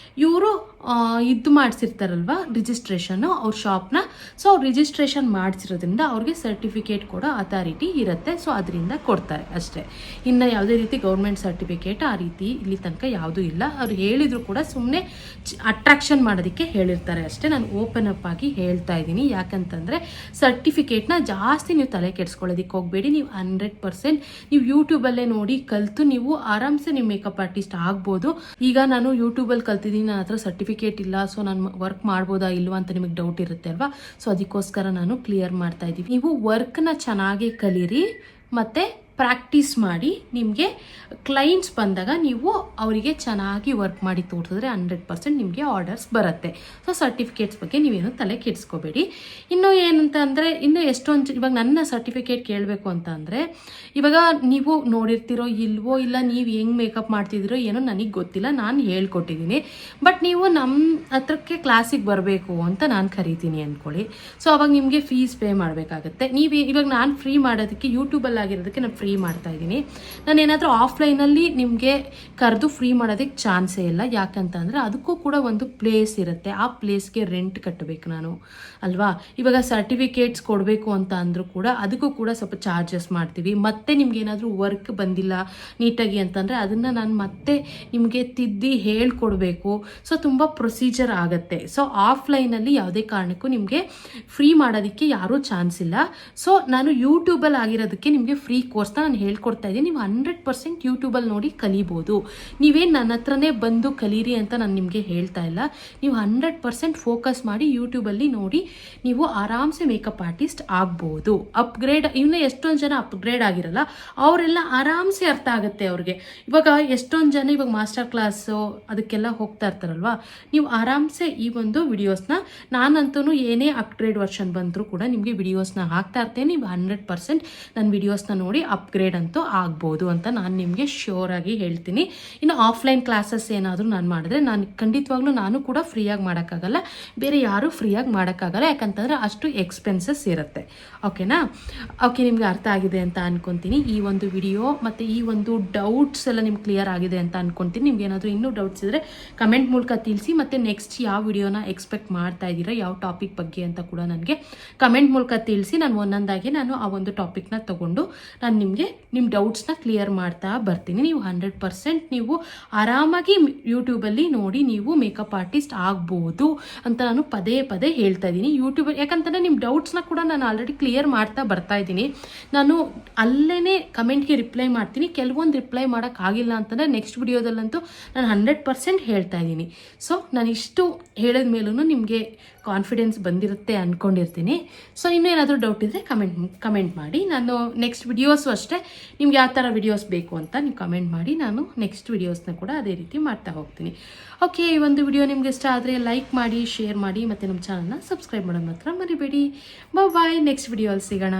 ಇವರು ಇದು ಮಾಡಿಸಿರ್ತಾರಲ್ವ ರಿಜಿಸ್ಟ್ರೇಷನ್ನು ಅವ್ರ ಶಾಪ್ನ. ಸೊ ಅವ್ರು ರಿಜಿಸ್ಟ್ರೇಷನ್ ಮಾಡಿಸಿರೋದ್ರಿಂದ ಅವ್ರಿಗೆ ಸರ್ಟಿಫಿಕೇಟ್ ಕೊಡೋ ಅಥಾರಿಟಿ ಇರುತ್ತೆ. ಸೊ ಅದರಿಂದ ಕೊಡ್ತಾರೆ ಅಷ್ಟೇ. ಇನ್ನು ಯಾವುದೇ ರೀತಿ ಗೌರ್ಮೆಂಟ್ ಸರ್ಟಿಫಿಕೇಟ್ ಆ ರೀತಿ ಇಲ್ಲಿ ತನಕ ಯಾವುದೂ ಇಲ್ಲ. ಅವ್ರು ಹೇಳಿದ್ರು ಕೂಡ ಸುಮ್ಮನೆ ಅಟ್ರಾಕ್ಷನ್ ಮಾಡೋದಕ್ಕೆ ಹೇಳಿರ್ತಾರೆ ಅಷ್ಟೇ. ನಾನು ಓಪನ್ ಅಪ್ ಆಗಿ ಹೇಳ್ತಾ ಇದ್ದೀನಿ. ಯಾಕಂತಂದರೆ ಸರ್ಟಿಫಿಕೇಟ್ನ ಜಾಸ್ತಿ ನೀವು ತಲೆ ಕೆಡಿಸ್ಕೊಳ್ಳೋದಕ್ಕೆ ಹೋಗಬೇಡಿ. ನೀವು 100% ನೀವು ಯೂಟ್ಯೂಬಲ್ಲೇ ನೋಡಿ ಕಲಿತು ನೀವು ಆರಾಮ್ಸೆ ನೀವು ಮೇಕಪ್ ಆರ್ಟಿಸ್ಟ್ ಆಗ್ಬೋದು. ಈಗ ನಾನು ಯೂಟ್ಯೂಬಲ್ಲಿ ಕಲ್ತಿದ್ದೀನಿ, ನನ್ನ ಹತ್ರ ಸರ್ಟಿಫಿಕೇಟ್ ಇಲ್ಲ, ಸೊ ನಾನು ವರ್ಕ್ ಮಾಡ್ಬೋದಾ ಇಲ್ವಾ ಅಂತ ನಿಮಗೆ ಡೌಟ್ ಇರುತ್ತೆ ಅಲ್ವಾ. ಸೊ ಅದಕ್ಕೋಸ್ಕರ ನಾನು ಕ್ಲಿಯರ್ ಮಾಡ್ತಾ ಇದ್ದೀನಿ. ನೀವು ವರ್ಕ್ನ ಚೆನ್ನಾಗಿ ಕಲೀರಿ ಮತ್ತು ಪ್ರಾಕ್ಟೀಸ್ ಮಾಡಿ. ನಿಮಗೆ ಕ್ಲೈಂಟ್ಸ್ ಬಂದಾಗ ನೀವು ಅವರಿಗೆ ಚೆನ್ನಾಗಿ ವರ್ಕ್ ಮಾಡಿ ತೋರಿಸಿದ್ರೆ 100% ನಿಮಗೆ ಆರ್ಡರ್ಸ್ ಬರುತ್ತೆ. ಸೊ ಸರ್ಟಿಫಿಕೇಟ್ಸ್ ಬಗ್ಗೆ ನೀವೇನು ತಲೆ ಕೆಡಿಸ್ಕೋಬೇಡಿ. ಇನ್ನು ಏನಂತ ಅಂದರೆ, ಇನ್ನು ಎಷ್ಟೊಂದು ಇವಾಗ ನನ್ನ ಸರ್ಟಿಫಿಕೇಟ್ ಕೇಳಬೇಕು ಅಂತ ಅಂದರೆ, ಇವಾಗ ನೀವು ನೋಡಿರ್ತಿರೋ ಇಲ್ವೋ, ಇಲ್ಲ ನೀವು ಹೆಂಗೆ ಮೇಕಪ್ ಮಾಡ್ತಿದ್ದೀರೋ ಏನೋ ನನಗೆ ಗೊತ್ತಿಲ್ಲ, ನಾನು ಹೇಳ್ಕೊಟ್ಟಿದ್ದೀನಿ. ಬಟ್ ನೀವು ನಮ್ಮ ಹತ್ರಕ್ಕೆ ಕ್ಲಾಸಿಗೆ ಬರಬೇಕು ಅಂತ ನಾನು ಕರಿತೀನಿ ಅಂದ್ಕೊಳ್ಳಿ. ಸೊ ಅವಾಗ ನಿಮಗೆ ಫೀಸ್ ಪೇ ಮಾಡಬೇಕಾಗತ್ತೆ. ನೀವು ಇವಾಗ ನಾನು ಫ್ರೀ ಮಾಡೋದಕ್ಕೆ ಯೂಟ್ಯೂಬಲ್ಲಿ ಆಗಿರೋದಕ್ಕೆ ನಾನು ಫ್ರೀ ಮಾಡ್ತಾ ಇದ್ದೀನಿ. ನಾನು ಏನಾದರೂ ಆಫ್ಲೈನಲ್ಲಿ ನಿಮಗೆ ಕರೆದು ಫ್ರೀ ಮಾಡೋದಕ್ಕೆ ಚಾನ್ಸೇ ಇಲ್ಲ. ಯಾಕಂತಂದರೆ ಅದಕ್ಕೂ ಕೂಡ ಒಂದು ಪ್ಲೇಸ್ ಇರುತ್ತೆ, ಆ ಪ್ಲೇಸ್ಗೆ ರೆಂಟ್ ಕಟ್ಟಬೇಕು ನಾನು ಅಲ್ವಾ. ಇವಾಗ ಸರ್ಟಿಫಿಕೇಟ್ಸ್ ಕೊಡಬೇಕು ಅಂತ ಅಂದರೂ ಕೂಡ ಅದಕ್ಕೂ ಕೂಡ ಸ್ವಲ್ಪ ಚಾರ್ಜಸ್ ಮಾಡ್ತೀವಿ. ಮತ್ತೆ ನಿಮ್ಗೆ ಏನಾದರೂ ವರ್ಕ್ ಬಂದಿಲ್ಲ ನೀಟಾಗಿ ಅಂತಂದರೆ ಅದನ್ನು ನಾನು ಮತ್ತೆ ನಿಮಗೆ ತಿದ್ದಿ ಹೇಳ್ಕೊಡ್ಬೇಕು. ಸೊ ತುಂಬ ಪ್ರೊಸೀಜರ್ ಆಗುತ್ತೆ. ಸೊ ಆಫ್ಲೈನಲ್ಲಿ ಯಾವುದೇ ಕಾರಣಕ್ಕೂ ನಿಮಗೆ ಫ್ರೀ ಮಾಡೋದಕ್ಕೆ ಯಾರೂ ಚಾನ್ಸ್ ಇಲ್ಲ. ಸೊ ನಾನು ಯೂಟ್ಯೂಬಲ್ಲಿ ಆಗಿರೋದಕ್ಕೆ ನಿಮಗೆ ಫ್ರೀ ಕೋರ್ಸ್ನ ನಾನು ಹೇಳ್ಕೊಡ್ತಾ ಇದ್ದೀನಿ. ನೀವು 100% ಯೂಟ್ಯೂಬಲ್ಲಿ ನೋಡಿ ಕಲಿಬೋದು. ನೀವೇನು ನನ್ನ ಹತ್ರನೇ ಬಂದು ಕಲೀರಿ ಅಂತ ನಾನು ನಿಮಗೆ ಹೇಳ್ತಾ ಇಲ್ಲ. ನೀವು 100% ಫೋಕಸ್ ಮಾಡಿ ಯೂಟ್ಯೂಬಲ್ಲಿ ನೋಡಿ ನೀವು ಆರಾಮ್ಸೆ ಮೇಕಪ್ ಆರ್ಟಿಸ್ಟ್ ಆಗ್ಬೋದು. ಅಪ್ಗ್ರೇಡ್ ಇನ್ನೂ ಎಷ್ಟೊಂದು ಜನ ಅಪ್ಗ್ರೇಡ್ ಆಗಿರಲ್ಲ, ಅವರೆಲ್ಲ ಆರಾಮ್ಸೆ ಅರ್ಥ ಆಗುತ್ತೆ ಅವ್ರಿಗೆ. ಇವಾಗ ಎಷ್ಟೊಂದು ಜನ ಇವಾಗ ಮಾಸ್ಟರ್ ಕ್ಲಾಸು ಅದಕ್ಕೆಲ್ಲ ಹೋಗ್ತಾ ಇರ್ತಾರಲ್ವ, ನೀವು ಆರಾಮ್ಸೆ ಈ ಒಂದು ವಿಡಿಯೋಸ್ನ, ನಾನಂತೂ ಏನೇ ಅಪ್ಗ್ರೇಡ್ ವರ್ಷನ್ ಬಂದರೂ ಕೂಡ ನಿಮಗೆ ವಿಡಿಯೋಸ್ನ ಹಾಕ್ತಾ ಇರ್ತೇನೆ. ನೀವು 100% ನನ್ನ ವಿಡಿಯೋಸ್ನ ನೋಡಿ ಅಪ್ಗ್ರೇಡ್ ಅಂತೂ ಆಗ್ಬೋದು ಅಂತ ನಾನು ನಿಮಗೆ ಶ್ಯೂರ್ ಆಗಿ ಹೇಳ್ತೀನಿ. ಇನ್ನು ಆಫ್ಲೈನ್ ಕ್ಲಾಸಸ್ ಏನಾದರೂ ನಾನು ಮಾಡಿದ್ರೆ ನಾನು ಖಂಡಿತವಾಗ್ಲೂ ನಾನು ಕೂಡ ಫ್ರೀಯಾಗಿ ಮಾಡೋಕ್ಕಾಗಲ್ಲ, ಬೇರೆ ಯಾರೂ ಫ್ರೀಯಾಗಿ ಮಾಡೋಕ್ಕಾಗಲ್ಲ. ಯಾಕಂತಂದರೆ ಅಷ್ಟು ಎಕ್ಸ್ಪೆನ್ಸಸ್ ಇರುತ್ತೆ. ಓಕೆನಾ? ಓಕೆ, ನಿಮಗೆ ಅರ್ಥ ಆಗಿದೆ ಅಂತ ಅನ್ಕೊತೀನಿ ಈ ಒಂದು ವಿಡಿಯೋ. ಮತ್ತು ಈ ಒಂದು ಡೌಟ್ಸ್ ಎಲ್ಲ ನಿಮ್ಗೆ ಕ್ಲಿಯರ್ ಆಗಿದೆ ಅಂತ ಅನ್ಕೊತೀನಿ. ನಿಮ್ಗೆ ಏನಾದರೂ ಇನ್ನೂ ಡೌಟ್ಸ್ ಇದ್ದರೆ ಕಮೆಂಟ್ ಮೂಲಕ ತಿಳಿಸಿ. ಮತ್ತು ನೆಕ್ಸ್ಟ್ ಯಾವ ವಿಡಿಯೋನ ಎಕ್ಸ್ಪೆಕ್ಟ್ ಮಾಡ್ತಾ ಇದ್ದೀರಾ, ಯಾವ ಟಾಪಿಕ್ ಬಗ್ಗೆ ಅಂತ ಕೂಡ ನನಗೆ ಕಮೆಂಟ್ ಮೂಲಕ ತಿಳಿಸಿ. ನಾನು ಒಂದೊಂದಾಗಿ ನಾನು ಆ ಒಂದು ಟಾಪಿಕ್ನ ತೊಗೊಂಡು ನಾನು ನಿಮಗೆ ನಿಮ್ಮ ಡೌಟ್ಸ್ನ ಕ್ಲಿಯರ್ ಮಾಡ್ತಾ ಬರ್ತೀನಿ. ನೀವು 100% ನೀವು ಆರಾಮಾಗಿ ಯೂಟ್ಯೂಬಲ್ಲಿ ನೋಡಿ ನೀವು ಮೇಕಪ್ ಆರ್ಟಿಸ್ಟ್ ಆಗ್ಬೋದು ಅಂತ ನಾನು ಪದೇ ಪದೇ ಹೇಳ್ತಾ ಇದ್ದೀನಿ. ಯೂಟ್ಯೂಬ್ ಯಾಕಂತಂದರೆ ನಿಮ್ಮ ಡೌಟ್ಸ್ನ ಕೂಡ ನಾನು ಆಲ್ರೆಡಿ ಕ್ಲಿಯರ್ ಮಾಡ್ತಾ ಬರ್ತಾ ಇದ್ದೀನಿ. ನಾನು ಅಲ್ಲೇ ಕಮೆಂಟ್ಗೆ ರಿಪ್ಲೈ ಮಾಡ್ತೀನಿ. ಕೆಲವೊಂದು ರಿಪ್ಲೈ ಮಾಡೋಕ್ಕಾಗಿಲ್ಲ ಅಂತಂದರೆ ನೆಕ್ಸ್ಟ್ ವಿಡಿಯೋದಲ್ಲಂತೂ ನಾನು 100% ಹೇಳ್ತಾ ಇದ್ದೀನಿ. ಸೊ ನಾನು ಇಷ್ಟು ಹೇಳಿದ ಮೇಲೂ ನಿಮಗೆ ಕಾನ್ಫಿಡೆನ್ಸ್ ಬಂದಿರುತ್ತೆ ಅಂದ್ಕೊಂಡಿರ್ತೀನಿ. ಸೊ ಇನ್ನೂ ಏನಾದರೂ ಡೌಟ್ ಇದ್ದರೆ ಕಮೆಂಟ್ ಮಾಡಿ. ನಾನು ನೆಕ್ಸ್ಟ್ ವಿಡಿಯೋಸು ಅಷ್ಟೇ ನಿಮ್ಗೆ ಯಾವ ಥರ ವಿಡಿಯೋಸ್ ಬೇಕು ಅಂತ ನೀವು ಕಮೆಂಟ್ ಮಾಡಿ, ನಾನು ನೆಕ್ಸ್ಟ್ ವಿಡಿಯೋಸ್ನ ಕೂಡ ಅದೇ ರೀತಿ ಮಾಡ್ತಾ ಹೋಗ್ತೀನಿ. ಓಕೆ, ಈ ಒಂದು ವಿಡಿಯೋ ನಿಮ್ಗೆ ಇಷ್ಟ ಆದರೆ ಲೈಕ್ ಮಾಡಿ, ಶೇರ್ ಮಾಡಿ, ಮತ್ತು ನಮ್ಮ ಚಾನಲ್ನ ಸಬ್ಸ್ಕ್ರೈಬ್ ಮಾಡೋದು ಮಾತ್ರ ಮರಿಬೇಡಿ. ಬಾಯ್, ನೆಕ್ಸ್ಟ್ ವಿಡಿಯೋಲ್ಲಿ ಸಿಗೋಣ.